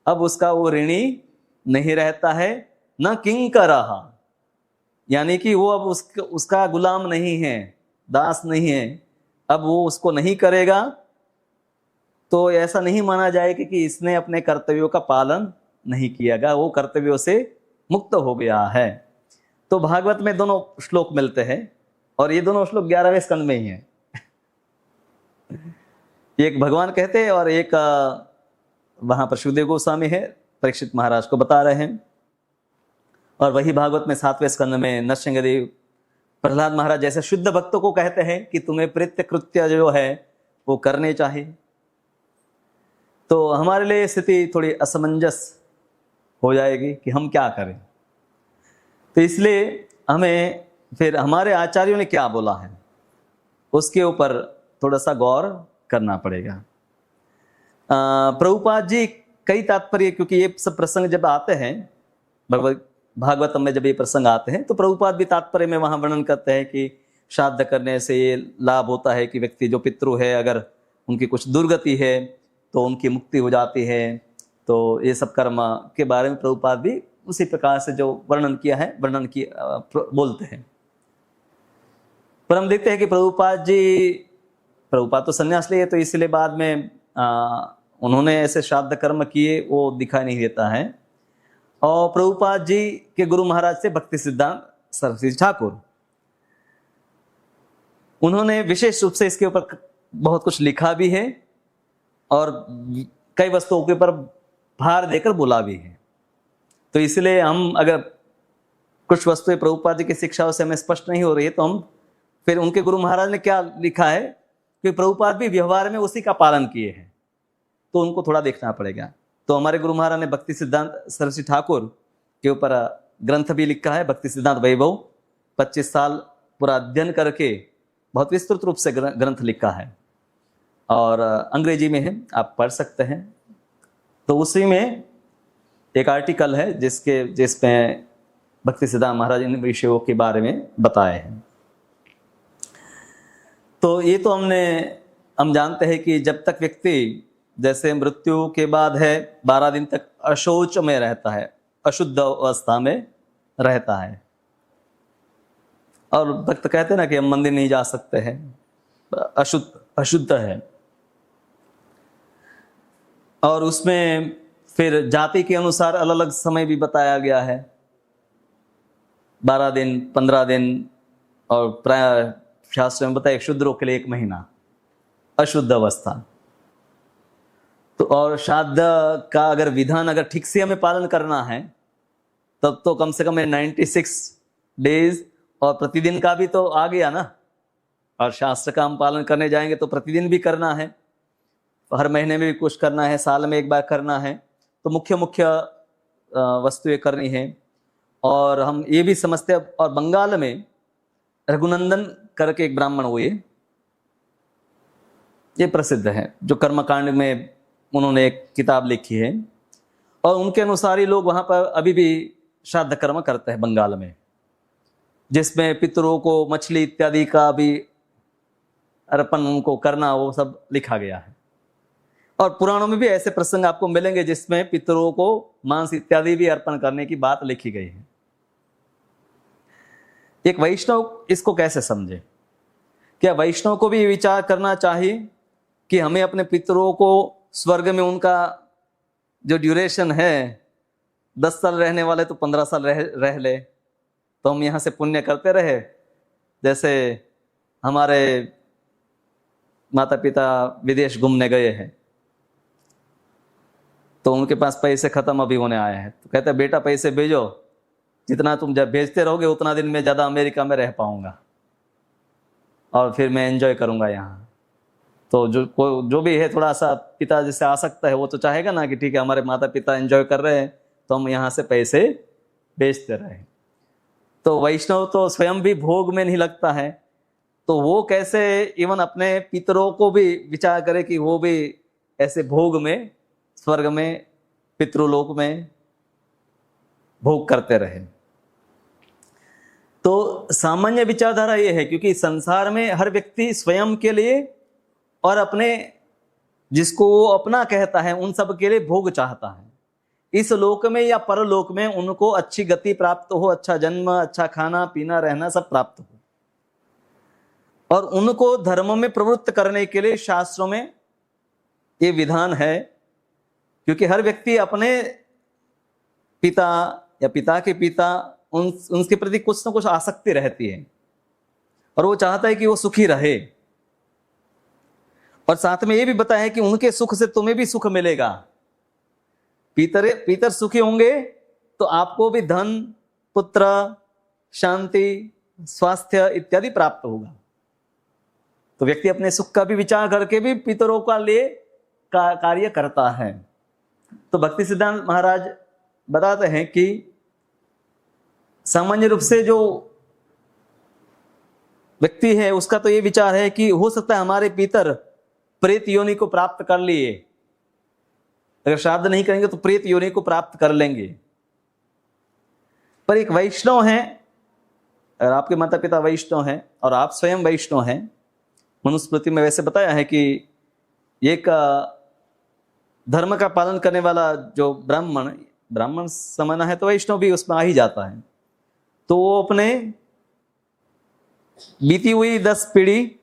अब उसका वो ऋणी नहीं रहता है, न किंकरः, यानी कि वो अब उसका गुलाम नहीं है, दास नहीं है, अब वो उसको नहीं करेगा तो ऐसा नहीं माना जाएगा कि इसने अपने कर्तव्यों का पालन नहीं कियागा, वो कर्तव्यों से मुक्त हो गया है। तो भागवत में दोनों श्लोक मिलते हैं और ये दोनों श्लोक 11वें स्कंद में ही हैं। एक भगवान कहते हैं और एक वहां पर सुखदेव गोस्वामी है, परीक्षित महाराज को बता रहे हैं। और वही भागवत में 7वें स्कंद में नरसिंहदेव प्रहलाद महाराज जैसे शुद्ध भक्तों को कहते हैं कि तुम्हें प्रेत्य कृत्य जो है वो करने चाहिए। तो हमारे लिए स्थिति थोड़ी असमंजस हो जाएगी कि हम क्या करें। तो इसलिए हमें फिर हमारे आचार्यों ने क्या बोला है उसके ऊपर थोड़ा सा गौर करना पड़ेगा। प्रभुपाद जी कई तात्पर्य, क्योंकि ये सब प्रसंग जब आते हैं भागवतम में, जब ये प्रसंग आते हैं तो प्रभुपाद भी तात्पर्य में वहां वर्णन करते हैं कि श्राद्ध करने से ये लाभ होता है कि व्यक्ति जो पितृ है अगर उनकी कुछ दुर्गति है तो उनकी मुक्ति हो जाती है। तो ये सब कर्म के बारे में प्रभुपाद भी उसी प्रकार से जो वर्णन किया है बोलते हैं। पर हम देखते हैं कि प्रभुपाद तो संन्यास लिए, तो इसलिए बाद में उन्होंने ऐसे श्राद्ध कर्म किए वो दिखाई नहीं देता है। और प्रभुपाद जी के गुरु महाराज से भक्ति सिद्धांत सरस्वती ठाकुर, उन्होंने विशेष रूप से इसके ऊपर बहुत कुछ लिखा भी है और कई वस्तुओं के ऊपर भार देकर बोला भी है। तो इसलिए हम अगर कुछ वस्तुएं प्रभुपाद जी की शिक्षाओं से हमें स्पष्ट नहीं हो रही है तो हम फिर उनके गुरु महाराज ने क्या लिखा है कि प्रभुपाद भी व्यवहार में उसी का पालन किए हैं, तो उनको थोड़ा देखना पड़ेगा। तो हमारे गुरु महाराज ने भक्ति सिद्धांत सरस्वती ठाकुर के ऊपर ग्रंथ भी लिखा है, भक्ति सिद्धांत वैभव। 25 साल पूरा अध्ययन करके बहुत विस्तृत रूप से ग्रंथ लिखा है और अंग्रेजी में है, आप पढ़ सकते हैं। तो उसी में एक आर्टिकल है जिसमें भक्ति सिद्धांत महाराज इन विषयों के बारे में बताए हैं। तो ये तो हम जानते हैं कि जब तक व्यक्ति जैसे मृत्यु के बाद है 12 दिन तक अशौच में रहता है, अशुद्ध अवस्था में रहता है। और भक्त कहते हैं ना कि हम मंदिर नहीं जा सकते हैं, अशुद्ध है। और उसमें फिर जाति के अनुसार अलग अलग समय भी बताया गया है, 12 दिन, 15 दिन, और प्राय शास्त्र में बताया शूद्रों के लिए 1 महीना अशुद्ध अवस्था। तो और श्राद्ध का अगर विधान अगर ठीक से हमें पालन करना है तब तो कम से कम 96 डेज और प्रतिदिन का भी तो आ गया ना। और शास्त्र का हम पालन करने जाएंगे तो प्रतिदिन भी करना है, हर महीने में भी कुछ करना है, साल में एक बार करना है। तो मुख्य वस्तुएं करनी है। और हम ये भी समझते हैं, और बंगाल में रघुनंदन करके एक ब्राह्मण हुए, ये प्रसिद्ध है, जो कर्मकांड में उन्होंने एक किताब लिखी है और उनके अनुसार ही लोग वहां पर अभी भी श्राद्ध कर्म करते हैं बंगाल में, जिसमें पितरों को मछली इत्यादि का भी अर्पण उनको करना, वो सब लिखा गया है। और पुराणों में भी ऐसे प्रसंग आपको मिलेंगे जिसमें पितरों को मांस इत्यादि भी अर्पण करने की बात लिखी गई है। एक वैष्णव इसको कैसे समझे? क्या वैष्णव को भी विचार करना चाहिए कि हमें अपने पितरों को स्वर्ग में उनका जो ड्यूरेशन है 10 साल रहने वाले तो 15 साल रह ले, तो हम यहाँ से पुण्य करते रहे। जैसे हमारे माता पिता विदेश घूमने गए हैं तो उनके पास पैसे खत्म अभी होने आए हैं, तो कहते हैं बेटा पैसे भेजो, जितना तुम जब भेजते रहोगे उतना दिन में ज़्यादा अमेरिका में रह पाऊंगा और फिर मैं एंजॉय करूंगा यहाँ। तो जो भी है थोड़ा सा पिता जिससे आ सकता है वो तो चाहेगा ना कि ठीक है हमारे माता पिता एंजॉय कर रहे हैं तो हम यहाँ से पैसे भेजते रहे। तो वैष्णव तो स्वयं भी भोग में नहीं लगता है, तो वो कैसे इवन अपने पितरों को भी विचार करे कि वो भी ऐसे भोग में स्वर्ग में पितृलोक में भोग करते रहे। तो सामान्य विचारधारा ये है, क्योंकि संसार में हर व्यक्ति स्वयं के लिए और अपने जिसको वो अपना कहता है उन सब के लिए भोग चाहता है। इस लोक में या परलोक में उनको अच्छी गति प्राप्त हो, अच्छा जन्म, अच्छा खाना पीना रहना सब प्राप्त हो, और उनको धर्म में प्रवृत्त करने के लिए शास्त्रों में ये विधान है। क्योंकि हर व्यक्ति अपने पिता या पिता के पिता उनके प्रति कुछ ना कुछ आसक्ति रहती है और वो चाहता है कि वो सुखी रहे, और साथ में ये भी बताया है कि उनके सुख से तुम्हें भी सुख मिलेगा। पितर सुखी होंगे तो आपको भी धन, पुत्र, शांति, स्वास्थ्य इत्यादि प्राप्त होगा। तो व्यक्ति अपने सुख का भी विचार करके भी पितरों का लिए कार्य करता है। तो भक्ति सिद्धांत महाराज बताते हैं कि सामान्य रूप से जो व्यक्ति है उसका तो ये विचार है कि हो सकता है हमारे पितर प्रेत योनि को प्राप्त कर लिए, अगर श्राद्ध नहीं करेंगे तो प्रेत योनि को प्राप्त कर लेंगे। पर एक वैष्णव है, अगर आपके माता पिता वैष्णव हैं और आप स्वयं वैष्णव हैं, मनुस्मृति में वैसे बताया है कि एक धर्म का पालन करने वाला जो ब्राह्मण समाना है तो वैष्णव भी उसमें आ ही जाता है। तो वो अपने बीती हुई 10 पीढ़ी,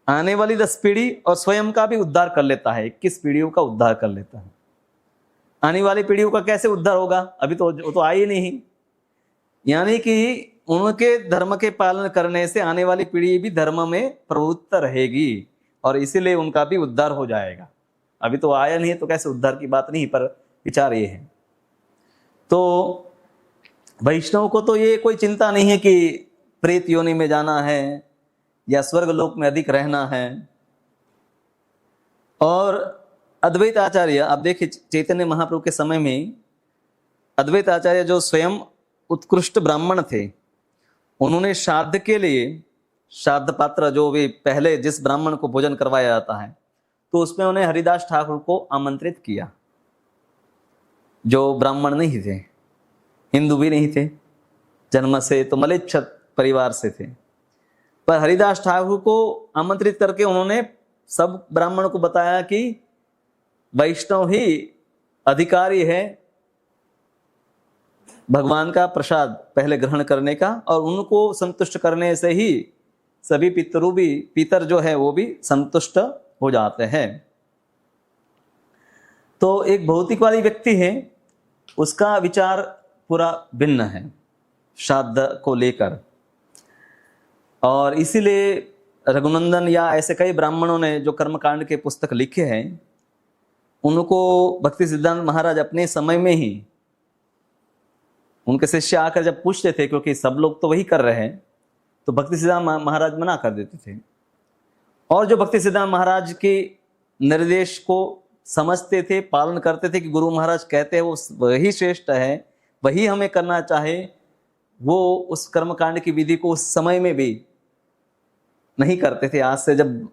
आने वाली 10 पीढ़ी और स्वयं का भी उद्धार कर लेता है। 21 पीढ़ियों का उद्धार कर लेता है। आने वाली पीढ़ियों का कैसे उद्धार होगा, अभी तो वो तो आई नहीं। यानी कि उनके धर्म के पालन करने से आने वाली पीढ़ी भी धर्म में प्रवृत्त रहेगी और इसीलिए उनका भी उद्धार हो जाएगा। अभी तो आया नहीं है तो कैसे उद्धार की बात नहीं, पर विचार ये है। तो वैष्णव को तो ये कोई चिंता नहीं है कि प्रेत योनि में जाना है या स्वर्ग लोक में अधिक रहना है। और अद्वैत आचार्य, आप देखिए चैतन्य महाप्रभु के समय में अद्वैत आचार्य जो स्वयं उत्कृष्ट ब्राह्मण थे, उन्होंने श्राद्ध के लिए श्राद्ध पात्र जो भी पहले जिस ब्राह्मण को भोजन करवाया जाता है तो उसमें उन्हें हरिदास ठाकुर को आमंत्रित किया, जो ब्राह्मण नहीं थे, हिंदू भी नहीं थे, जन्म से तो मलेच्छ परिवार से थे। पर हरिदास ठाकुर को आमंत्रित करके उन्होंने सब ब्राह्मण को बताया कि वैष्णव ही अधिकारी है भगवान का प्रसाद पहले ग्रहण करने का, और उनको संतुष्ट करने से ही सभी पितर जो है वो भी संतुष्ट हो जाते हैं। तो एक भौतिकवादी व्यक्ति है, उसका विचार पूरा भिन्न है श्राद्ध को लेकर, और इसीलिए रघुनंदन या ऐसे कई ब्राह्मणों ने जो कर्मकांड के पुस्तक लिखे हैं, उनको भक्ति सिद्धांत महाराज अपने समय में ही उनके शिष्य आकर जब पूछते थे, क्योंकि सब लोग तो वही कर रहे हैं, तो भक्ति सिद्धांत महाराज मना कर देते थे। और जो भक्ति सिद्धांत महाराज के निर्देश को समझते थे, पालन करते थे कि गुरु महाराज कहते हैं वो वही श्रेष्ठ है, वही हमें करना चाहे, वो उस कर्मकांड की विधि को उस समय में भी नहीं करते थे। आज से जब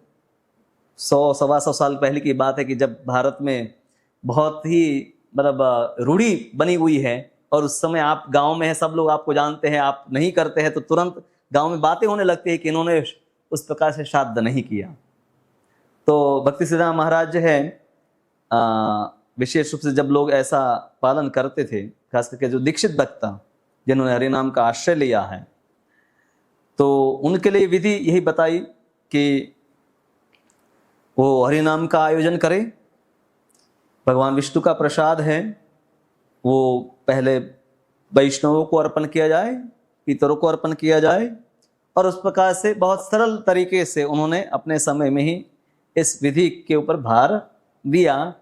100-125 साल पहले की बात है कि जब भारत में बहुत ही रूढ़ी बनी हुई है, और उस समय आप गांव में है, सब लोग आपको जानते हैं, आप नहीं करते हैं तो तुरंत गांव में बातें होने लगती है कि इन्होंने उस प्रकार से श्राद्ध नहीं किया। तो भक्ति सिद्धांत महाराज जो है विशेष रूप से जब लोग ऐसा पालन करते थे, खास करके जो दीक्षित भक्त जिन्होंने हरिनाम का आश्रय लिया है, तो उनके लिए विधि यही बताई कि वो हरिनाम का आयोजन करें। भगवान विष्णु का प्रसाद है, वो पहले वैष्णवों को अर्पण किया जाए, पितरों को अर्पण किया जाए, और उस प्रकार से बहुत सरल तरीके से उन्होंने अपने समय में ही इस विधि के ऊपर भार दिया,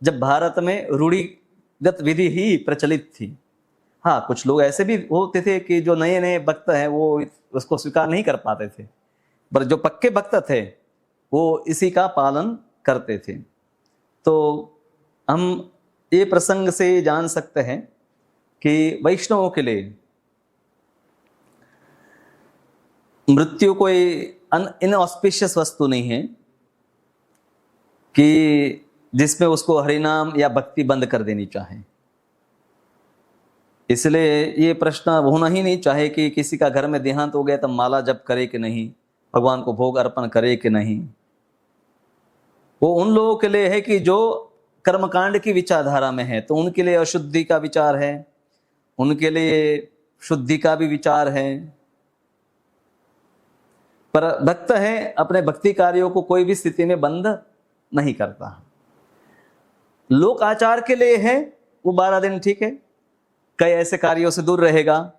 जब भारत में रूढ़िगत विधि ही प्रचलित थी। हाँ, कुछ लोग ऐसे भी होते थे कि जो नए नए भक्त हैं वो उसको स्वीकार नहीं कर पाते थे, पर जो पक्के भक्त थे वो इसी का पालन करते थे। तो हम ये प्रसंग से जान सकते हैं कि वैष्णवों के लिए मृत्यु कोई इनऑस्पिशियस वस्तु नहीं है कि जिसमें उसको हरिनाम या भक्ति बंद कर देनी चाहे। इसलिए ये प्रश्न होना ही नहीं चाहे कि किसी का घर में देहांत हो गया तब माला जप करे कि नहीं, भगवान को भोग अर्पण करे कि नहीं। वो उन लोगों के लिए है कि जो कर्मकांड की विचारधारा में है, तो उनके लिए अशुद्धि का विचार है, उनके लिए शुद्धि का भी विचार है। पर भक्त है अपने भक्ति कार्यों को कोई भी स्थिति में बंद नहीं करता। लोक आचार के लिए है वो 12 दिन ठीक है, कई ऐसे कार्यों से दूर रहेगा।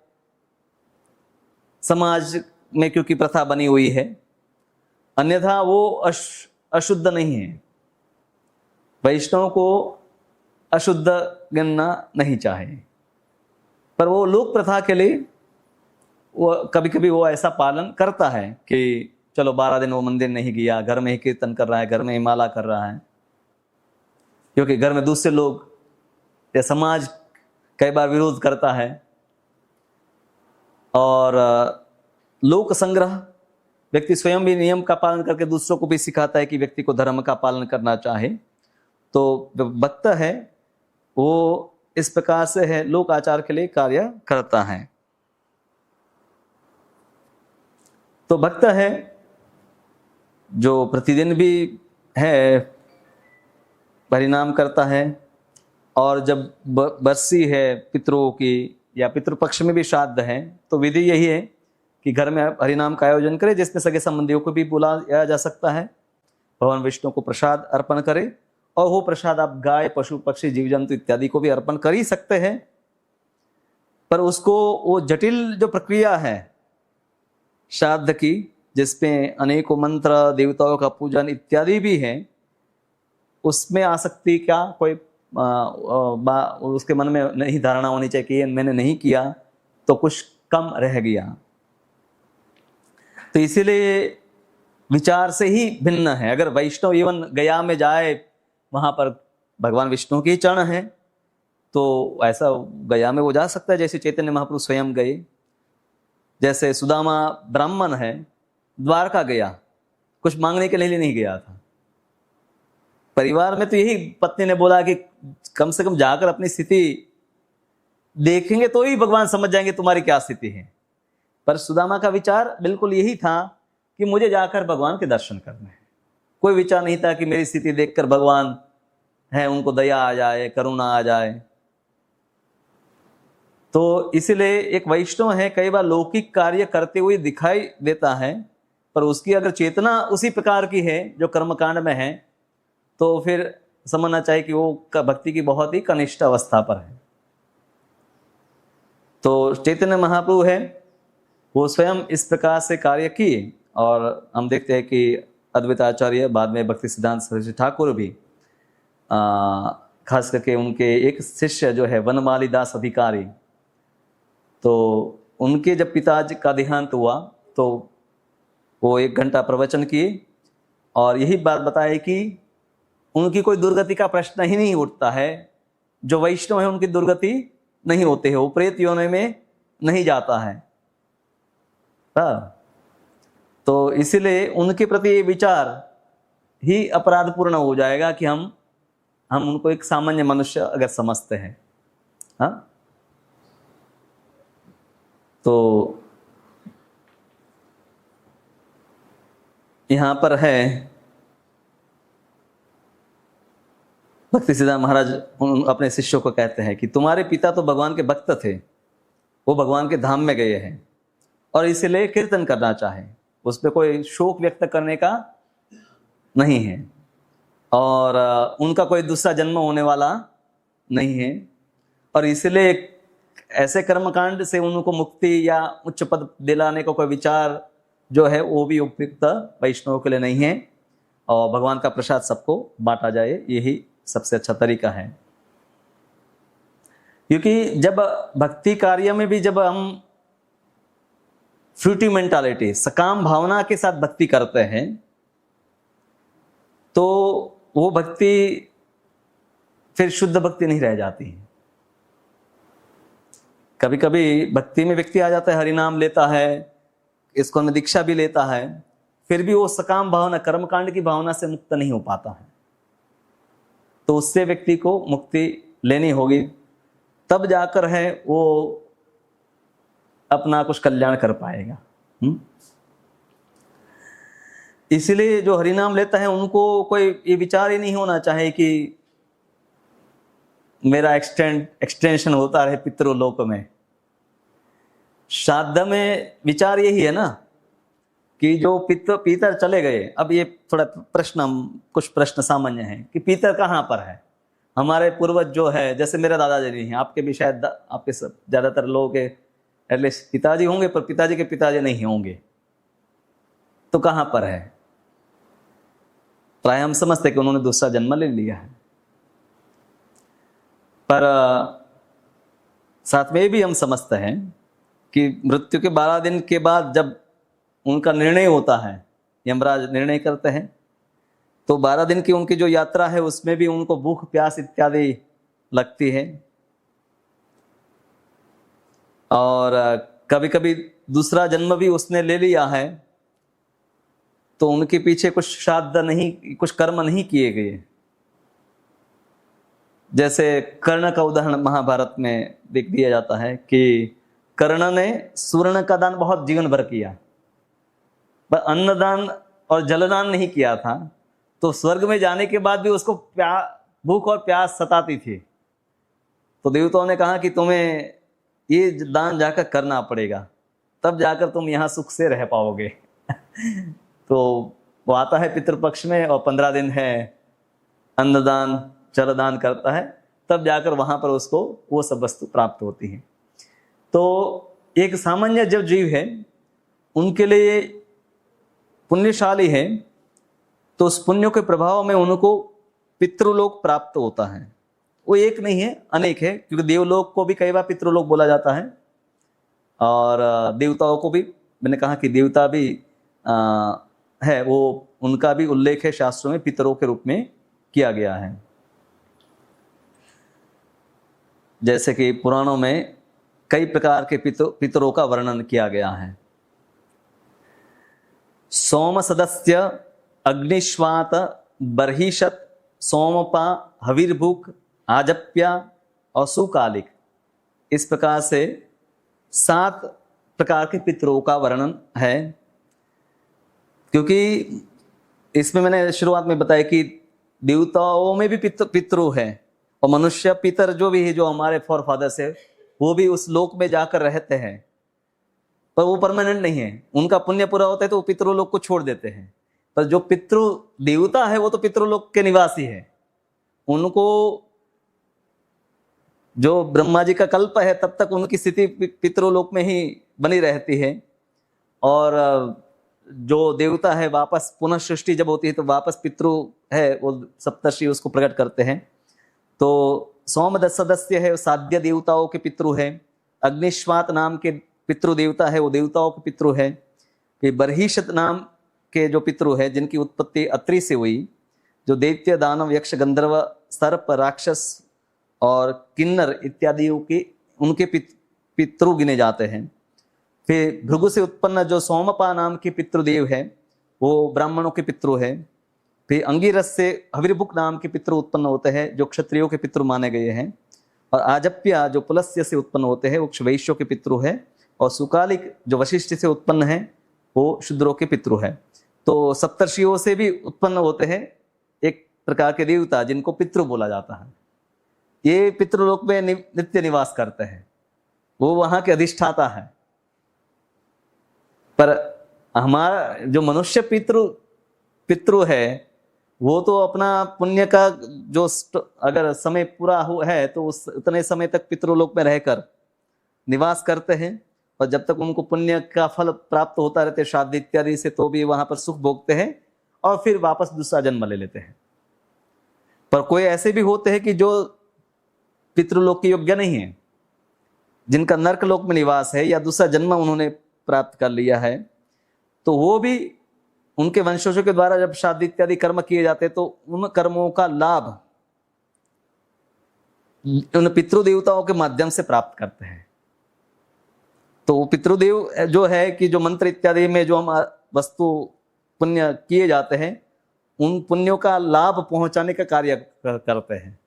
समाज में क्योंकि प्रथा बनी हुई है, अन्यथा वो अशुद्ध नहीं है। वैष्णव को अशुद्ध गिनना नहीं चाहे, पर वो लोक प्रथा के लिए वो कभी कभी वो ऐसा पालन करता है कि चलो 12 दिन वो मंदिर नहीं गया, घर में ही कीर्तन कर रहा है, घर में ही माला कर रहा है, क्योंकि घर में दूसरे लोग या समाज कई बार विरोध करता है। और लोक संग्रह, व्यक्ति स्वयं भी नियम का पालन करके दूसरों को भी सिखाता है कि व्यक्ति को धर्म का पालन करना चाहे। तो जो भक्त है वो इस प्रकार से है, लोक आचार के लिए कार्य करता है। तो भक्त है जो प्रतिदिन भी है परिणाम करता है, और जब बरसी है पितरों की या पितृपक्ष में भी श्राद्ध है, तो विधि यही है कि घर में हरिनाम का आयोजन करे, जिसमें सगे संबंधियों को भी बुलाया जा सकता है। भगवान विष्णु को प्रसाद अर्पण करे, और वो प्रसाद आप गाय, पशु, पक्षी, जीव जंतु इत्यादि को भी अर्पण कर ही सकते हैं। पर उसको वो जटिल जो प्रक्रिया है श्राद्ध की, जिसमें अनेकों मंत्र, देवताओं का पूजन इत्यादि भी है, उसमें आसक्ति का कोई उसके मन में नहीं धारणा होनी चाहिए कि मैंने नहीं किया तो कुछ कम रह गया। तो इसीलिए विचार से ही भिन्न है। अगर वैष्णव इवन गया में जाए, वहां पर भगवान विष्णु के चरण है, तो ऐसा गया में वो जा सकता है, जैसे चैतन्य महाप्रभु स्वयं गए। जैसे सुदामा ब्राह्मण है, द्वारका गया, कुछ मांगने के लिए नहीं गया था। परिवार में तो यही पत्नी ने बोला कि कम से कम जाकर अपनी स्थिति देखेंगे तो ही भगवान समझ जाएंगे तुम्हारी क्या स्थिति है। पर सुदामा का विचार बिल्कुल यही था कि मुझे जाकर भगवान के दर्शन करने हैं। कोई विचार नहीं था कि मेरी स्थिति देखकर भगवान है उनको दया आ जाए, करुणा आ जाए। तो इसलिए एक वैष्णव है कई बार लौकिक कार्य करते हुए दिखाई देता है, पर उसकी अगर चेतना उसी प्रकार की है जो कर्मकांड में है, तो फिर समझना चाहिए कि वो भक्ति की बहुत ही कनिष्ठ अवस्था पर है। तो चैतन्य महाप्रभु है वो स्वयं इस प्रकार से कार्य किए, और हम देखते हैं कि अद्वैताचार्य, बाद में भक्ति सिद्धांत सरस्वती ठाकुर भी, खास करके उनके एक शिष्य जो है वनमाली दास अधिकारी, तो उनके जब पिताजी का देहांत हुआ तो वो 1 घंटा प्रवचन किए, और यही बात बताए कि उनकी कोई दुर्गति का प्रश्न ही नहीं उठता है। जो वैष्णव है उनकी दुर्गति नहीं होते है, वो प्रेत योनि में नहीं जाता है। तो इसलिए उनके प्रति ये विचार ही अपराधपूर्ण हो जाएगा कि हम उनको एक सामान्य मनुष्य अगर समझते हैं। हाँ, तो यहां पर है भक्ति सिद्धांत महाराज अपने शिष्यों को कहते हैं कि तुम्हारे पिता तो भगवान के भक्त थे, वो भगवान के धाम में गए हैं और इसलिए कीर्तन करना चाहे, उसमें कोई शोक व्यक्त करने का नहीं है, और उनका कोई दूसरा जन्म होने वाला नहीं है, और इसलिए ऐसे कर्मकांड से उनको मुक्ति या उच्च पद दिलाने का कोई विचार जो है वो भी उपयुक्त वैष्णव के लिए नहीं है, और भगवान का प्रसाद सबको बांटा जाए, यही सबसे अच्छा तरीका है। क्योंकि जब भक्ति कार्य में भी जब हम फ्रूटी मेंटालिटी, सकाम भावना के साथ भक्ति करते हैं, तो वो भक्ति फिर शुद्ध भक्ति नहीं रह जाती है। कभी कभी भक्ति में व्यक्ति आ जाता है, हरिनाम लेता है, इसको में दीक्षा भी लेता है, फिर भी वो सकाम भावना, कर्मकांड की भावना से मुक्त नहीं हो पाता है। तो उससे व्यक्ति को मुक्ति लेनी होगी, तब जाकर है वो अपना कुछ कल्याण कर पाएगा। इसलिए जो हरिनाम लेता है उनको कोई ये विचार ही नहीं होना चाहिए कि मेरा एक्सटेंशन होता रहे पितृलोक में। श्राद्ध में विचार यही है ना कि जो पीतर चले गए, अब ये थोड़ा कुछ प्रश्न सामान्य है कि पीतर कहाँ पर है, हमारे पूर्वज जो है, जैसे मेरे दादाजी नहीं हैं, आपके भी शायद आपके सब ज्यादातर लोगों के एटलीस्ट पिताजी होंगे, पर पिताजी के पिताजी नहीं होंगे, तो कहां पर है? प्राय हम समझते कि उन्होंने दूसरा जन्म ले लिया है, पर साथ में भी हम समझते हैं कि मृत्यु के 12 दिन के बाद जब उनका निर्णय होता है, यमराज निर्णय करते हैं, तो 12 दिन की उनकी जो यात्रा है उसमें भी उनको भूख प्यास इत्यादि लगती है, और कभी कभी दूसरा जन्म भी उसने ले लिया है, तो उनके पीछे कुछ श्राद्ध नहीं, कुछ कर्म नहीं किए गए। जैसे कर्ण का उदाहरण महाभारत में देख दिया जाता है कि कर्ण ने स्वर्ण का दान बहुत जीवन भर किया, पर अन्नदान और जलदान नहीं किया था, तो स्वर्ग में जाने के बाद भी उसको भूख और प्यास सताती थी। तो देवताओं ने कहा कि तुम्हें ये दान जाकर करना पड़ेगा, तब जाकर तुम यहाँ सुख से रह पाओगे। तो वो आता है पितृपक्ष में, और 15 दिन है अन्नदान जलदान करता है, तब जाकर वहां पर उसको वो सब वस्तु प्राप्त होती है। तो एक सामान्य जो जीव है उनके लिए पुण्यशाली है, तो उस पुण्य के प्रभाव में उनको पितृलोक प्राप्त होता है। वो एक नहीं है, अनेक है, क्योंकि देवलोक को भी कई बार पितृलोक बोला जाता है, और देवताओं को भी, मैंने कहा कि देवता भी है, वो उनका भी उल्लेख है शास्त्रों में पितरों के रूप में किया गया है। जैसे कि पुराणों में कई प्रकार के पितरों का वर्णन किया गया है। सोम सदस्य, अग्निश्वात, बर्हिषत, सोमपा, हविर्भुक, आजप्या और सुकालिक, इस प्रकार से 7 प्रकार के पितरों का वर्णन है। क्योंकि इसमें मैंने शुरुआत में बताया कि देवताओं में भी पितरों है, और मनुष्य पितर जो भी है, जो हमारे फॉर फादर्स है, वो भी उस लोक में जाकर रहते हैं, पर वो परमानेंट नहीं है। उनका पुण्य पूरा होता है तो वो पितृलोक को छोड़ देते हैं, पर जो पितृ देवता है वो तो पितृलोक के निवासी है। उनको जो ब्रह्मा जी का कल्प है तब तक उनकी स्थिति पितृलोक में ही बनी रहती है, और जो देवता है वापस पुनः सृष्टि जब होती है तो वापस पितृ है, वो सप्तर्षि उसको प्रकट करते हैं। तो सोम सदस्य है, साध्य देवताओं के पितृ है। अग्निश्वात नाम के पितृ देवता है, वो देवताओं के पितृ है। फिर बर्हिषत नाम के जो पितृ है, जिनकी उत्पत्ति अत्रि से हुई, जो दैत्य दानव यक्ष गंधर्व सर्प राक्षस और किन्नर इत्यादियों के उनके पितृ गिने जाते हैं। फिर भृगु से उत्पन्न जो सोमपा नाम के पितृदेव है, वो ब्राह्मणों के पितृ है। फिर अंगिरस से हविर्भुक नाम के पितृ उत्पन्न होते हैं, जो क्षत्रियों के पितृ माने गए हैं। और आजप्या जो पुलस्त्य से उत्पन्न होते हैं, वो वैश्यों के पितृ है। और सुकालिक जो वशिष्ठ से उत्पन्न है, वो शूद्रों के पितृ है। तो सप्तर्षियों से भी उत्पन्न होते हैं एक प्रकार के देवता, जिनको पितृ बोला जाता है। ये पितृलोक में नित्य निवास करते हैं, वो वहां के अधिष्ठाता है। पर हमारा जो मनुष्य पितृ है, वो तो अपना पुण्य का जो अगर समय पूरा है तो उस उतने समय तक पितृलोक में रहकर निवास करते हैं, और जब तक उनको पुण्य का फल प्राप्त होता रहते श्राद्ध इत्यादि से, तो भी वहां पर सुख भोगते हैं और फिर वापस दूसरा जन्म ले लेते हैं। पर कोई ऐसे भी होते हैं कि जो पितृलोक के योग्य नहीं है, जिनका नर्क लोक में निवास है या दूसरा जन्म उन्होंने प्राप्त कर लिया है, तो वो भी उनके वंशजों के द्वारा जब शादी इत्यादि कर्म किए जाते हैं, तो उन कर्मों का लाभ उन पितृदेवताओं के माध्यम से प्राप्त करते हैं। तो पितृदेव जो है कि जो मंत्र इत्यादि में जो हम वस्तु पुण्य किए जाते हैं, उन पुण्यों का लाभ पहुंचाने का कार्य करते हैं।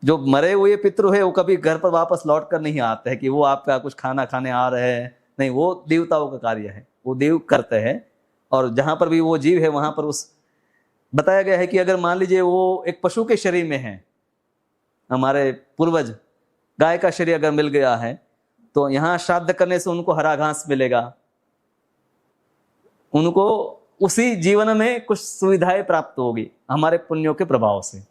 जो मरे हुए पितृ है, वो कभी घर पर वापस लौट कर नहीं आते हैं कि वो आपका कुछ खाना खाने आ रहे हैं, नहीं, वो देवताओं का कार्य है, वो देव करते हैं। और जहां पर भी वो जीव है, वहां पर उस बताया गया है कि अगर मान लीजिए वो एक पशु के शरीर में है, हमारे पूर्वज गाय का शरीर अगर मिल गया है, तो यहाँ श्राद्ध करने से उनको हरा घास मिलेगा, उनको उसी जीवन में कुछ सुविधाएं प्राप्त होगी हमारे पुण्यों के प्रभाव से।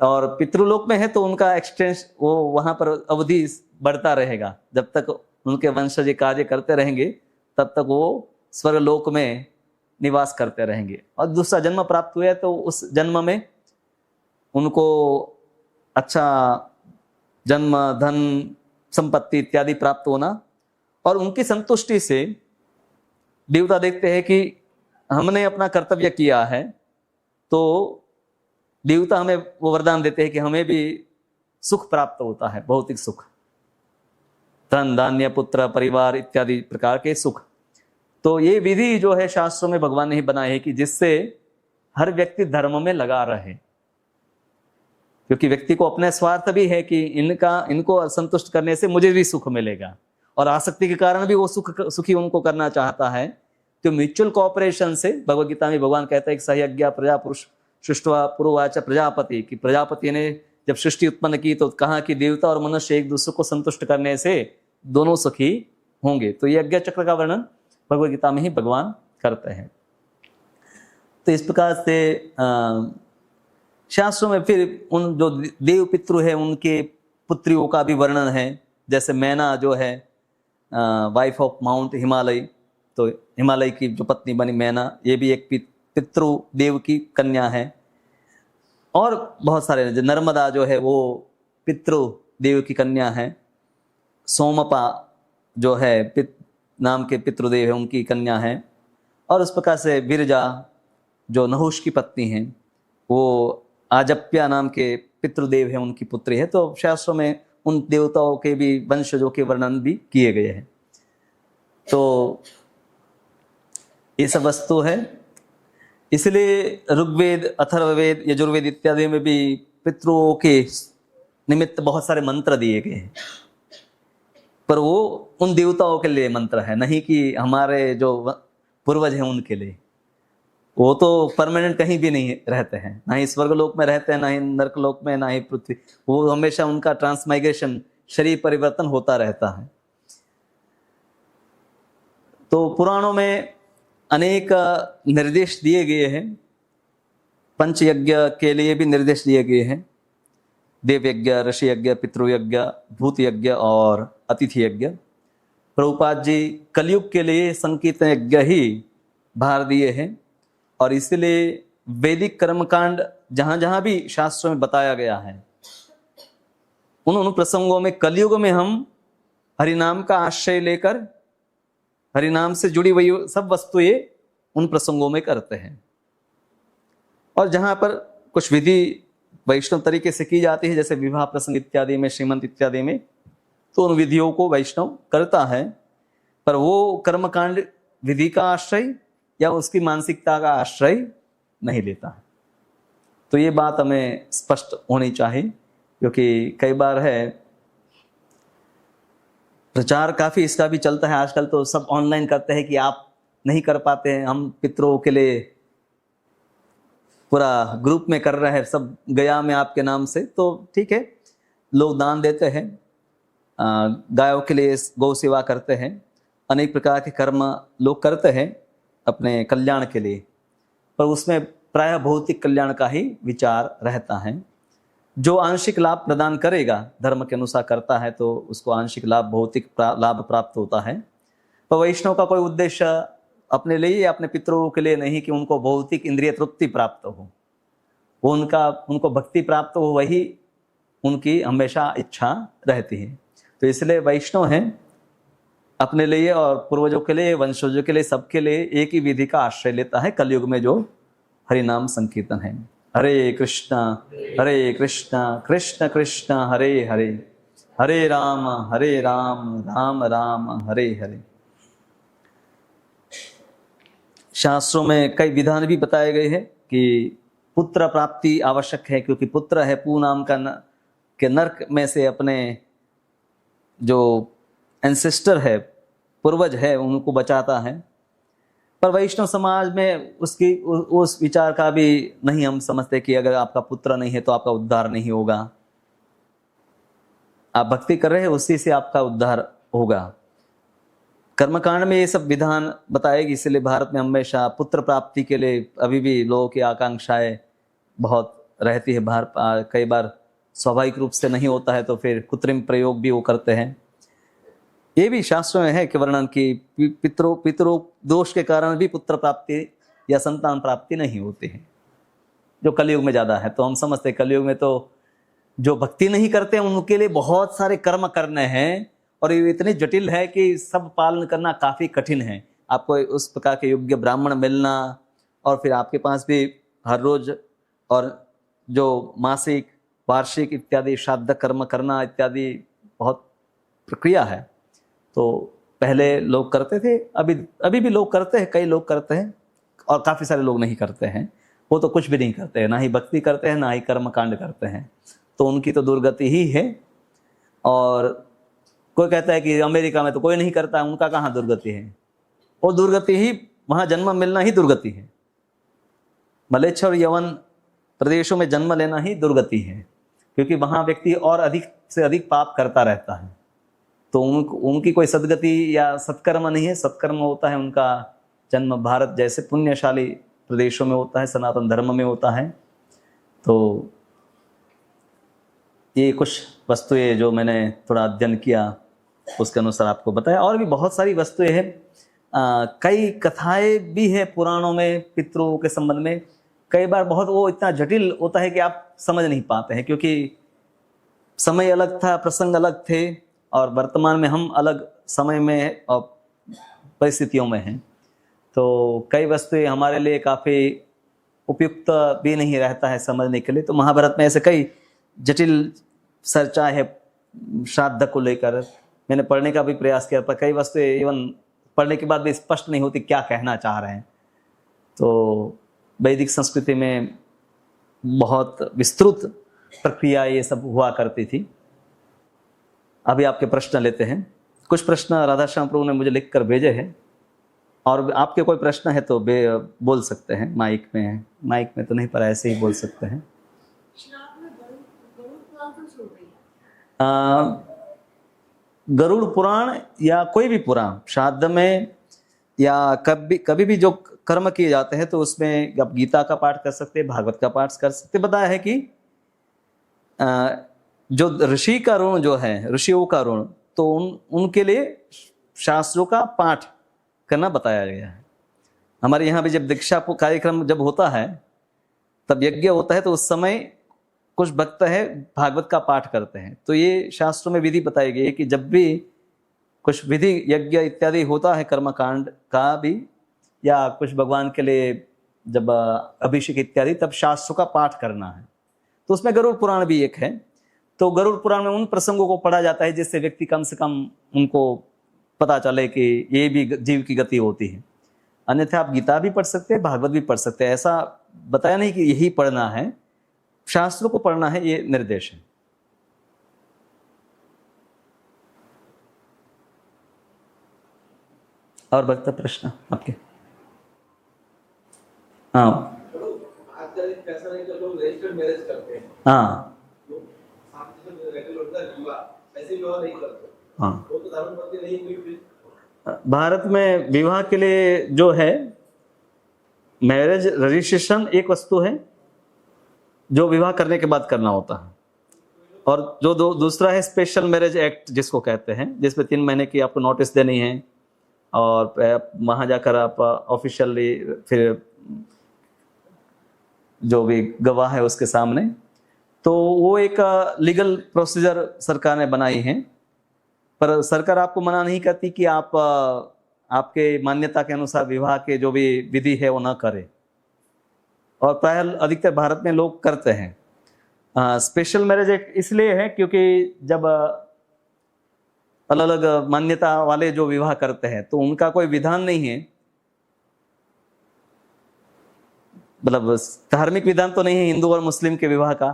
और पितृलोक में है तो उनका एक्सटेंस वो वहां पर अवधि बढ़ता रहेगा, जब तक उनके वंशज कार्य करते रहेंगे तब तक वो स्वर्गलोक में निवास करते रहेंगे। और दूसरा जन्म प्राप्त हुआ है तो उस जन्म में उनको अच्छा जन्म, धन, संपत्ति इत्यादि प्राप्त होना, और उनकी संतुष्टि से देवता देखते हैं कि हमने अपना कर्तव्य किया है, तो देवता हमें वो वरदान देते हैं कि हमें भी सुख प्राप्त होता है, भौतिक सुख, धन धान्य पुत्र परिवार इत्यादि प्रकार के सुख। तो ये विधि जो है शास्त्रों में भगवान ने ही बनाई है कि जिससे हर व्यक्ति धर्म में लगा रहे, क्योंकि व्यक्ति को अपने स्वार्थ भी है कि इनको संतुष्ट करने से मुझे भी सुख मिलेगा, और आसक्ति के कारण भी वो सुखी उनको करना चाहता है। तो म्यूचुअल कोऑपरेशन से भगवद गीता में भगवान कहता है कि सहयज्ञ प्रजा पुरुष सृष्टवा पुरोवाच प्रजापति, कि प्रजापति ने जब सृष्टि उत्पन्न की तो कहा कि देवता और मनुष्य एक दूसरे को संतुष्ट करने से दोनों सुखी होंगे। तो ये यज्ञ चक्र का वर्णन भगवद गीता में ही भगवान करते हैं। तो इस प्रकार से शास्त्रों में फिर उन जो देव पितृ है उनके पुत्रियों का भी वर्णन है। जैसे मैना जो है वाइफ ऑफ माउंट हिमालय, तो हिमालय की जो पत्नी बनी मैना, ये भी एक पितृ देव की कन्या है। और बहुत सारे नर्मदा जो है वो पितृ देव की कन्या है। सोमपा जो है नाम के पितृदेव है, उनकी कन्या है। और उस प्रकार से विरजा जो नहुष की पत्नी है, वो आजप्या नाम के पितृदेव है, उनकी पुत्री है। तो शास्त्रों में उन देवताओं के भी वंशजों के वर्णन भी किए गए हैं। तो ये सब वस्तु है। इसलिए ऋग्वेद, अथर्ववेद, यजुर्वेद इत्यादि में भी पितरों के निमित्त बहुत सारे मंत्र दिए गए हैं, पर वो उन देवताओं के लिए मंत्र है, नहीं कि हमारे जो पूर्वज हैं उनके लिए। वो तो परमानेंट कहीं भी नहीं रहते हैं, ना ही स्वर्गलोक में रहते हैं, ना ही नरकलोक में, ना ही पृथ्वी। वो हमेशा उनका ट्रांसमाइग्रेशन, शरीर परिवर्तन होता रहता है। तो पुराणों में अनेक निर्देश दिए गए हैं। पंचयज्ञ के लिए भी निर्देश दिए गए हैं। देव यज्ञ, ऋषि यज्ञ, पितृयज्ञ, भूत यज्ञ और अतिथि यज्ञ। प्रभुपाद जी कलयुग के लिए संकीर्तन यज्ञ ही भार दिए हैं, और इसलिए वैदिक कर्मकांड जहां जहां भी शास्त्रों में बताया गया है, उन प्रसंगों में कलयुग में हम हरिनाम का आश्रय लेकर हरिनाम से जुड़ी हुई सब वस्तुएं उन प्रसंगों में करते हैं। और जहां पर कुछ विधि वैष्णव तरीके से की जाती है, जैसे विवाह प्रसंग इत्यादि में, श्रीमंत इत्यादि में, तो उन विधियों को वैष्णव करता है, पर वो कर्मकांड विधि का आश्रय या उसकी मानसिकता का आश्रय नहीं लेता है। तो ये बात हमें स्पष्ट होनी चाहिए, क्योंकि कई बार है प्रचार काफी इसका भी चलता है आजकल, तो सब ऑनलाइन करते हैं कि आप नहीं कर पाते हैं, हम पितरों के लिए पूरा ग्रुप में कर रहे हैं, सब गया में आपके नाम से। तो ठीक है, लोग दान देते हैं, गायों के लिए गौ सेवा करते हैं, अनेक प्रकार के कर्म लोग करते हैं अपने कल्याण के लिए, पर उसमें प्रायः भौतिक कल्याण का ही विचार रहता है। जो आंशिक लाभ प्रदान करेगा, धर्म के अनुसार करता है, तो उसको आंशिक लाभ, भौतिक लाभ प्राप्त होता है। पर वैष्णव का कोई उद्देश्य अपने लिए या अपने पितरों के लिए नहीं कि उनको भौतिक इंद्रिय तृप्ति प्राप्त हो, वो उनको भक्ति प्राप्त हो, वही उनकी हमेशा इच्छा रहती है। तो इसलिए वैष्णव हैं अपने लिए और पूर्वजों के लिए, वंशजों के लिए, सबके लिए एक ही विधि का आश्रय लेता है कलयुग में, जो हरिनाम संकीर्तन है। हरे कृष्णा कृष्ण कृष्ण हरे हरे, हरे राम राम राम हरे हरे। शास्त्रों में कई विधान भी बताए गए हैं कि पुत्र प्राप्ति आवश्यक है, क्योंकि पुत्र है पू नाम का के नरक में से अपने जो एंसेस्टर है, पूर्वज है, उनको बचाता है। पर वैष्णव समाज में उस विचार का भी नहीं हम समझते कि अगर आपका पुत्र नहीं है तो आपका उद्धार नहीं होगा। आप भक्ति कर रहे हैं, उसी से आपका उद्धार होगा। कर्मकांड में ये सब विधान बताएगी, इसलिए भारत में हमेशा पुत्र प्राप्ति के लिए अभी भी लोगों की आकांक्षाएं बहुत रहती है बाहर, कई बार स्वाभाविक रूप से नहीं होता है तो फिर कृत्रिम प्रयोग भी वो करते हैं। ये भी शास्त्रों में है कि वर्णन की पितरों दोष के कारण भी पुत्र प्राप्ति या संतान प्राप्ति नहीं होती है, जो कलयुग में ज्यादा है। तो हम समझते हैं कलयुग में तो जो भक्ति नहीं करते उनके लिए बहुत सारे कर्म करने हैं, और ये इतने जटिल है कि सब पालन करना काफी कठिन है। आपको उस प्रकार के योग्य ब्राह्मण मिलना, और फिर आपके पास भी हर रोज और जो मासिक वार्षिक इत्यादि श्राद्ध कर्म करना इत्यादि बहुत प्रक्रिया है। तो पहले लोग करते थे, अभी भी लोग करते हैं, कई लोग करते हैं, और काफी सारे लोग नहीं करते हैं। वो तो कुछ भी नहीं करते हैं, ना ही भक्ति करते हैं, ना ही कर्म कांड करते हैं। तो उनकी तो दुर्गति ही है। और कोई कहता है कि अमेरिका में तो कोई नहीं करता है, उनका कहाँ दुर्गति है? वो दुर्गति ही, वहां जन्म मिलना ही दुर्गति है। मलेच्छ और यवन प्रदेशों में जन्म लेना ही दुर्गति है, क्योंकि वहां व्यक्ति और अधिक से अधिक पाप करता रहता है। तो उनकी कोई सदगति या सत्कर्म नहीं है। सत्कर्म होता है उनका जन्म भारत जैसे पुण्यशाली प्रदेशों में होता है, सनातन धर्म में होता है। तो ये कुछ वस्तुएं जो मैंने थोड़ा अध्ययन किया उसके अनुसार आपको बताया। और भी बहुत सारी वस्तुएं हैं, कई कथाएं भी है पुराणों में पितरों के संबंध में। कई बार बहुत वो इतना जटिल होता है कि आप समझ नहीं पाते हैं, क्योंकि समय अलग था, प्रसंग अलग थे, और वर्तमान में हम अलग समय में और परिस्थितियों में हैं। तो कई वस्तुएं हमारे लिए काफ़ी उपयुक्त भी नहीं रहता है समझने के लिए। तो महाभारत में ऐसे कई जटिल चर्चा है श्राद्ध को लेकर। मैंने पढ़ने का भी प्रयास किया, पर कई वस्तुएं इवन पढ़ने के बाद भी स्पष्ट नहीं होती क्या कहना चाह रहे हैं। तो वैदिक संस्कृति में बहुत विस्तृत प्रक्रिया ये सब हुआ करती थी। अभी आपके प्रश्न लेते हैं। कुछ प्रश्न राधा श्याम प्रभु ने मुझे लिख कर भेजे हैं, और आपके कोई प्रश्न है तो बोल सकते हैं। माइक में तो नहीं, पर ऐसे ही बोल सकते हैं। गरुड़ पुराण या कोई भी पुराण श्राद्ध में या कभी भी जो कर्म किए जाते हैं तो उसमें आप गीता का पाठ कर सकते हैं, भागवत का पाठ कर सकते हैं। बताया है कि जो ऋषि का ऋण जो है, ऋषियों का ऋण, तो उनके लिए शास्त्रों का पाठ करना बताया गया है। हमारे यहाँ भी जब दीक्षा कार्यक्रम जब होता है, तब यज्ञ होता है, तो उस समय कुछ भक्त है भागवत का पाठ करते हैं। तो ये शास्त्रों में विधि बताई गई है कि जब भी कुछ विधि यज्ञ इत्यादि होता है कर्मकांड का भी, या कुछ भगवान के लिए जब अभिषेक इत्यादि, तब शास्त्रों का पाठ करना है। तो उसमें गरुड़ पुराण भी एक है। तो गरुड़ पुराण में उन प्रसंगों को पढ़ा जाता है जिससे व्यक्ति कम से कम उनको पता चले कि ये भी जीव की गति होती है। अन्यथा आप गीता भी पढ़ सकते हैं, भागवत भी पढ़ सकते हैं। ऐसा बताया नहीं कि यही पढ़ना है, शास्त्रों को पढ़ना है, ये निर्देश है। और बढ़ता प्रश्न आपके? हाँ, आजकल कैसा नहीं तो लोग रजिस्टर्ड मैरिज करते हैं। हाँ, ऐसे विवाह नहीं करते। हाँ, वो तो धर्मपत्नी नहीं हुई फिर। भारत में विवाह के लिए जो है मैरिज रजिस्ट्रेशन एक वस्तु है जो विवाह करने के बाद करना होता है, और जो दूसरा है स्पेशल मैरिज एक्ट जिसको कहते हैं, जिसमें 3 महीने की आपको नोटिस देनी है, और वहां जाकर आप ऑफिशियली फिर जो भी गवाह है उसके सामने। तो वो एक लीगल प्रोसीजर सरकार ने बनाई है, पर सरकार आपको मना नहीं करती कि आप आपके मान्यता के अनुसार विवाह के जो भी विधि है वो ना करें, और प्राय अधिकतर भारत में लोग करते हैं। स्पेशल मैरिज एक्ट इसलिए है क्योंकि जब अलग अलग मान्यता वाले जो विवाह करते हैं तो उनका कोई विधान नहीं है, मतलब धार्मिक विधान तो नहीं है हिंदू और मुस्लिम के विवाह का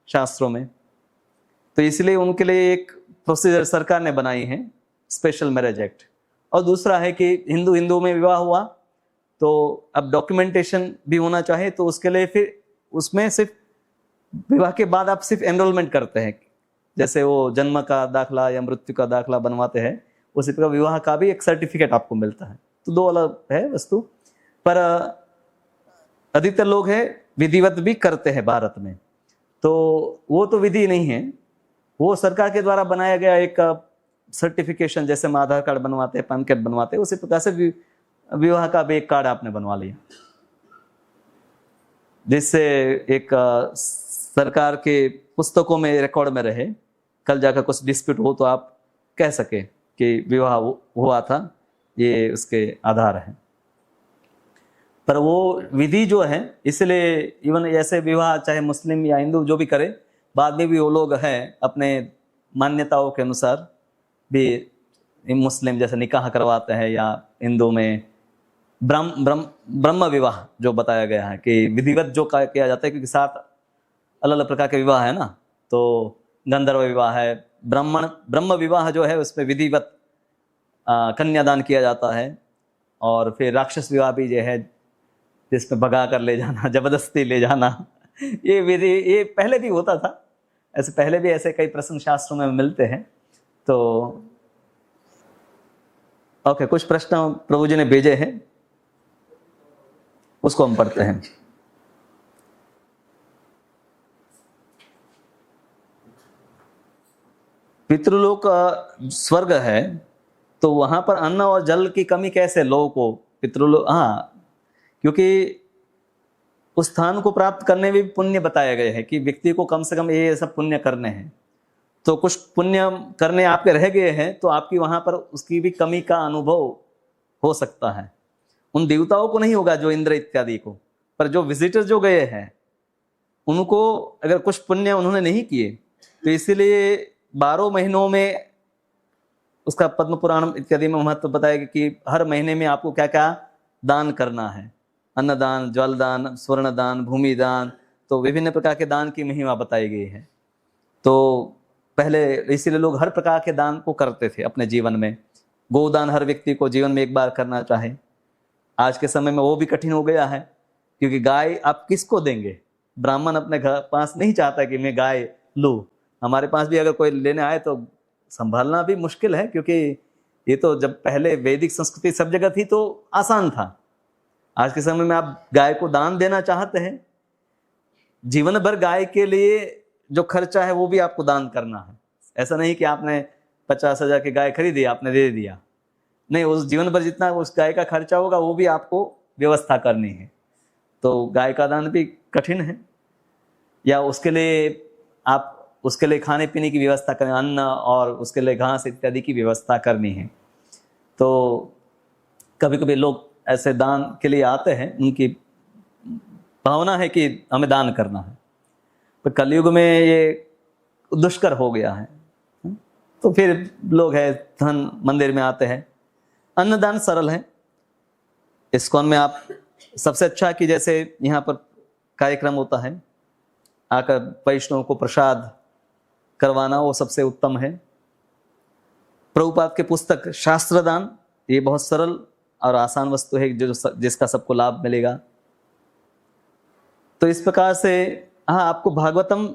शास्त्रों में। तो इसलिए उनके लिए एक प्रोसीजर सरकार ने बनाई है, स्पेशल मैरिज एक्ट। और दूसरा है कि हिंदू में विवाह हुआ तो अब डॉक्यूमेंटेशन भी होना चाहिए, तो उसके लिए फिर उसमें सिर्फ विवाह के बाद आप सिर्फ एनरोलमेंट करते हैं, जैसे वो जन्म का दाखला या मृत्यु का दाखला बनवाते हैं, उसी प्रकार विवाह का भी एक सर्टिफिकेट आपको मिलता है। तो 2 अलग है वस्तु, पर अधिकतर लोग है विधिवत भी करते हैं भारत में। तो वो तो विधि नहीं है, वो सरकार के द्वारा बनाया गया एक सर्टिफिकेशन, जैसे हम आधार कार्ड बनवाते हैं, पैन कार्ड बनवाते हैं, उसी प्रकार से विवाह का भी एक कार्ड आपने बनवा लिया, जिससे एक सरकार के पुस्तकों में रिकॉर्ड में रहे, कल जाकर कुछ डिस्प्यूट हो तो आप कह सके कि विवाह हुआ था, ये उसके आधार है। पर वो विधि जो है, इसलिए इवन ऐसे विवाह चाहे मुस्लिम या हिंदू जो भी करे, बाद में भी वो लोग हैं अपने मान्यताओं के अनुसार भी मुस्लिम जैसे निकाह करवाते हैं, या हिंदू में ब्रह्म विवाह जो बताया गया है कि विधिवत जो किया जाता है, क्योंकि 7 अलग अलग प्रकार के विवाह है ना, तो गंधर्व विवाह है, ब्रह्म विवाह जो है उसमें विधिवत कन्यादान किया जाता है, और फिर राक्षस विवाह भी जो है जिसमें भगा कर ले जाना, जबरदस्ती ले जाना, ये विधि ये पहले भी होता था, ऐसे पहले भी ऐसे कई प्रश्न शास्त्रों में मिलते हैं। तो ओके, कुछ प्रश्न प्रभु जी ने भेजे हैं, उसको हम पढ़ते हैं। पितृलोक स्वर्ग है, तो वहां पर अन्न और जल की कमी कैसे लोगों को पितृलोक, हाँ, क्योंकि उस स्थान को प्राप्त करने में भी पुण्य बताया गया है कि व्यक्ति को कम से कम ये सब पुण्य करने हैं, तो कुछ पुण्य करने आपके रह गए हैं तो आपकी वहां पर उसकी भी कमी का अनुभव हो सकता है। उन देवताओं को नहीं होगा जो इंद्र इत्यादि को, पर जो विजिटर जो गए हैं उनको अगर कुछ पुण्य उन्होंने नहीं किए, तो इसीलिए 12 महीनों में उसका पद्म पुराण इत्यादि में महत्व बताया कि हर महीने में आपको क्या क्या दान करना है, अन्नदान, जल दान, स्वर्ण दान, भूमि दान, तो विभिन्न प्रकार के दान की महिमा बताई गई है। तो पहले इसीलिए लोग हर प्रकार के दान को करते थे अपने जीवन में। गोदान हर व्यक्ति को जीवन में एक बार करना चाहे, आज के समय में वो भी कठिन हो गया है, क्योंकि गाय आप किसको देंगे? ब्राह्मण अपने घर पास नहीं चाहता कि मैं गाय लूं। हमारे पास भी अगर कोई लेने आए तो संभालना भी मुश्किल है, क्योंकि ये तो जब पहले वैदिक संस्कृति सब जगह थी तो आसान था। आज के समय में आप गाय को दान देना चाहते हैं, जीवन भर गाय के लिए जो खर्चा है वो भी आपको दान करना है। ऐसा नहीं कि आपने 50,000 की गाय खरीदी आपने दे दिया, नहीं, उस जीवन भर जितना उस गाय का खर्चा होगा वो भी आपको व्यवस्था करनी है। तो गाय का दान भी कठिन है, या उसके लिए आप उसके लिए खाने पीने की व्यवस्था करें, अन्न और उसके लिए घास इत्यादि की व्यवस्था करनी है। तो कभी कभी लोग ऐसे दान के लिए आते हैं, उनकी भावना है कि हमें दान करना है, पर कलयुग में ये दुष्कर हो गया है, तो फिर लोग है धन मंदिर में आते हैं। अन्नदान सरल है, इस्कॉन में आप सबसे अच्छा कि जैसे यहाँ पर कार्यक्रम होता है, आकर वैष्णव को प्रसाद करवाना, वो सबसे उत्तम है। प्रभुपाद के पुस्तक शास्त्रदान, ये बहुत सरल और आसान वस्तु है जो जिसका सबको लाभ मिलेगा। तो इस प्रकार से हाँ, आपको भागवतम,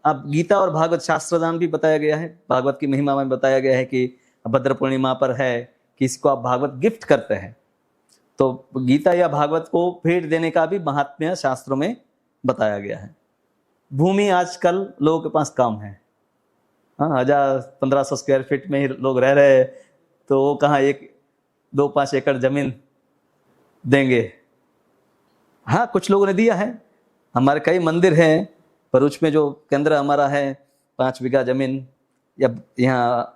आप गीता और भागवत शास्त्रदान भी बताया गया है। भागवत की महिमा में बताया गया है कि भद्र पूर्णिमा पर है कि इसको आप भागवत गिफ्ट करते हैं, तो गीता या भागवत को भेंट देने का भी महात्म्य शास्त्रों में बताया गया है। भूमि आजकल लोगों के पास कम है, हाँ, 1000-1500 स्क्वायर फीट में ही लोग रह रहे हैं, तो वो कहाँ 1-2-5 एकड़ जमीन देंगे। हाँ, कुछ लोगों ने दिया है, हमारे कई मंदिर हैं, भरूच में जो केंद्र हमारा है 5 बीघा जमीन, या यहाँ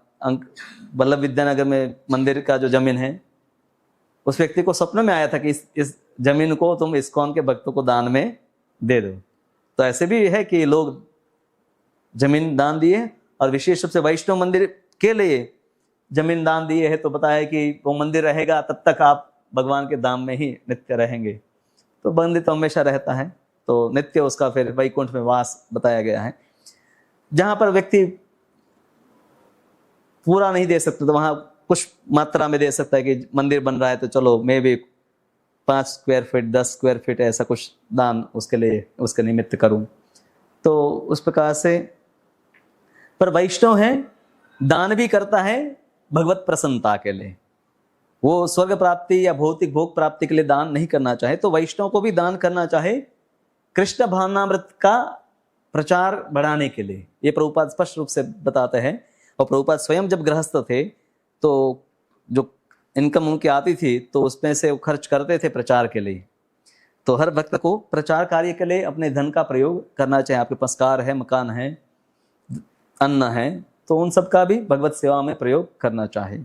वल्लभ विद्यानगर में मंदिर का जो जमीन है, उस व्यक्ति को सपने में आया था कि इस जमीन को तुम इस्कॉन के भक्तों को दान में दे दो। तो ऐसे भी है कि लोग जमीन दान दिए, और विशेष रूप से वैष्णव मंदिर के लिए जमीन दान दिए है, तो पता है कि वो मंदिर रहेगा तब तक आप भगवान के धाम में ही नित्य रहेंगे। तो मंदिर तो हमेशा रहता है, तो नित्य उसका फिर वैकुंठ में वास बताया गया है। जहां पर व्यक्ति पूरा नहीं दे सकता तो वहां कुछ मात्रा में दे सकता है कि मंदिर बन रहा है तो चलो मैं भी 5 स्क्वायर फीट 10 स्क्वायर फीट ऐसा कुछ दान उसके लिए उसके निमित्त करूं। तो उस प्रकार से, पर वैष्णव है दान भी करता है भगवत प्रसन्नता के लिए, वो स्वर्ग प्राप्ति या भौतिक भोग प्राप्ति के लिए दान नहीं करना चाहे। तो वैष्णव को भी दान करना चाहे कृष्ण भावनामृत का प्रचार बढ़ाने के लिए, ये प्रभुपाद स्पष्ट रूप से बताते हैं। और प्रभुपाद स्वयं जब गृहस्थ थे तो जो इनकम उनकी आती थी तो उसमें से वो खर्च करते थे प्रचार के लिए। तो हर भक्त को प्रचार कार्य के लिए अपने धन का प्रयोग करना चाहिए। आपके पास कार है, मकान है, अन्न है, तो उन सब का भी भगवत सेवा में प्रयोग करना चाहिए।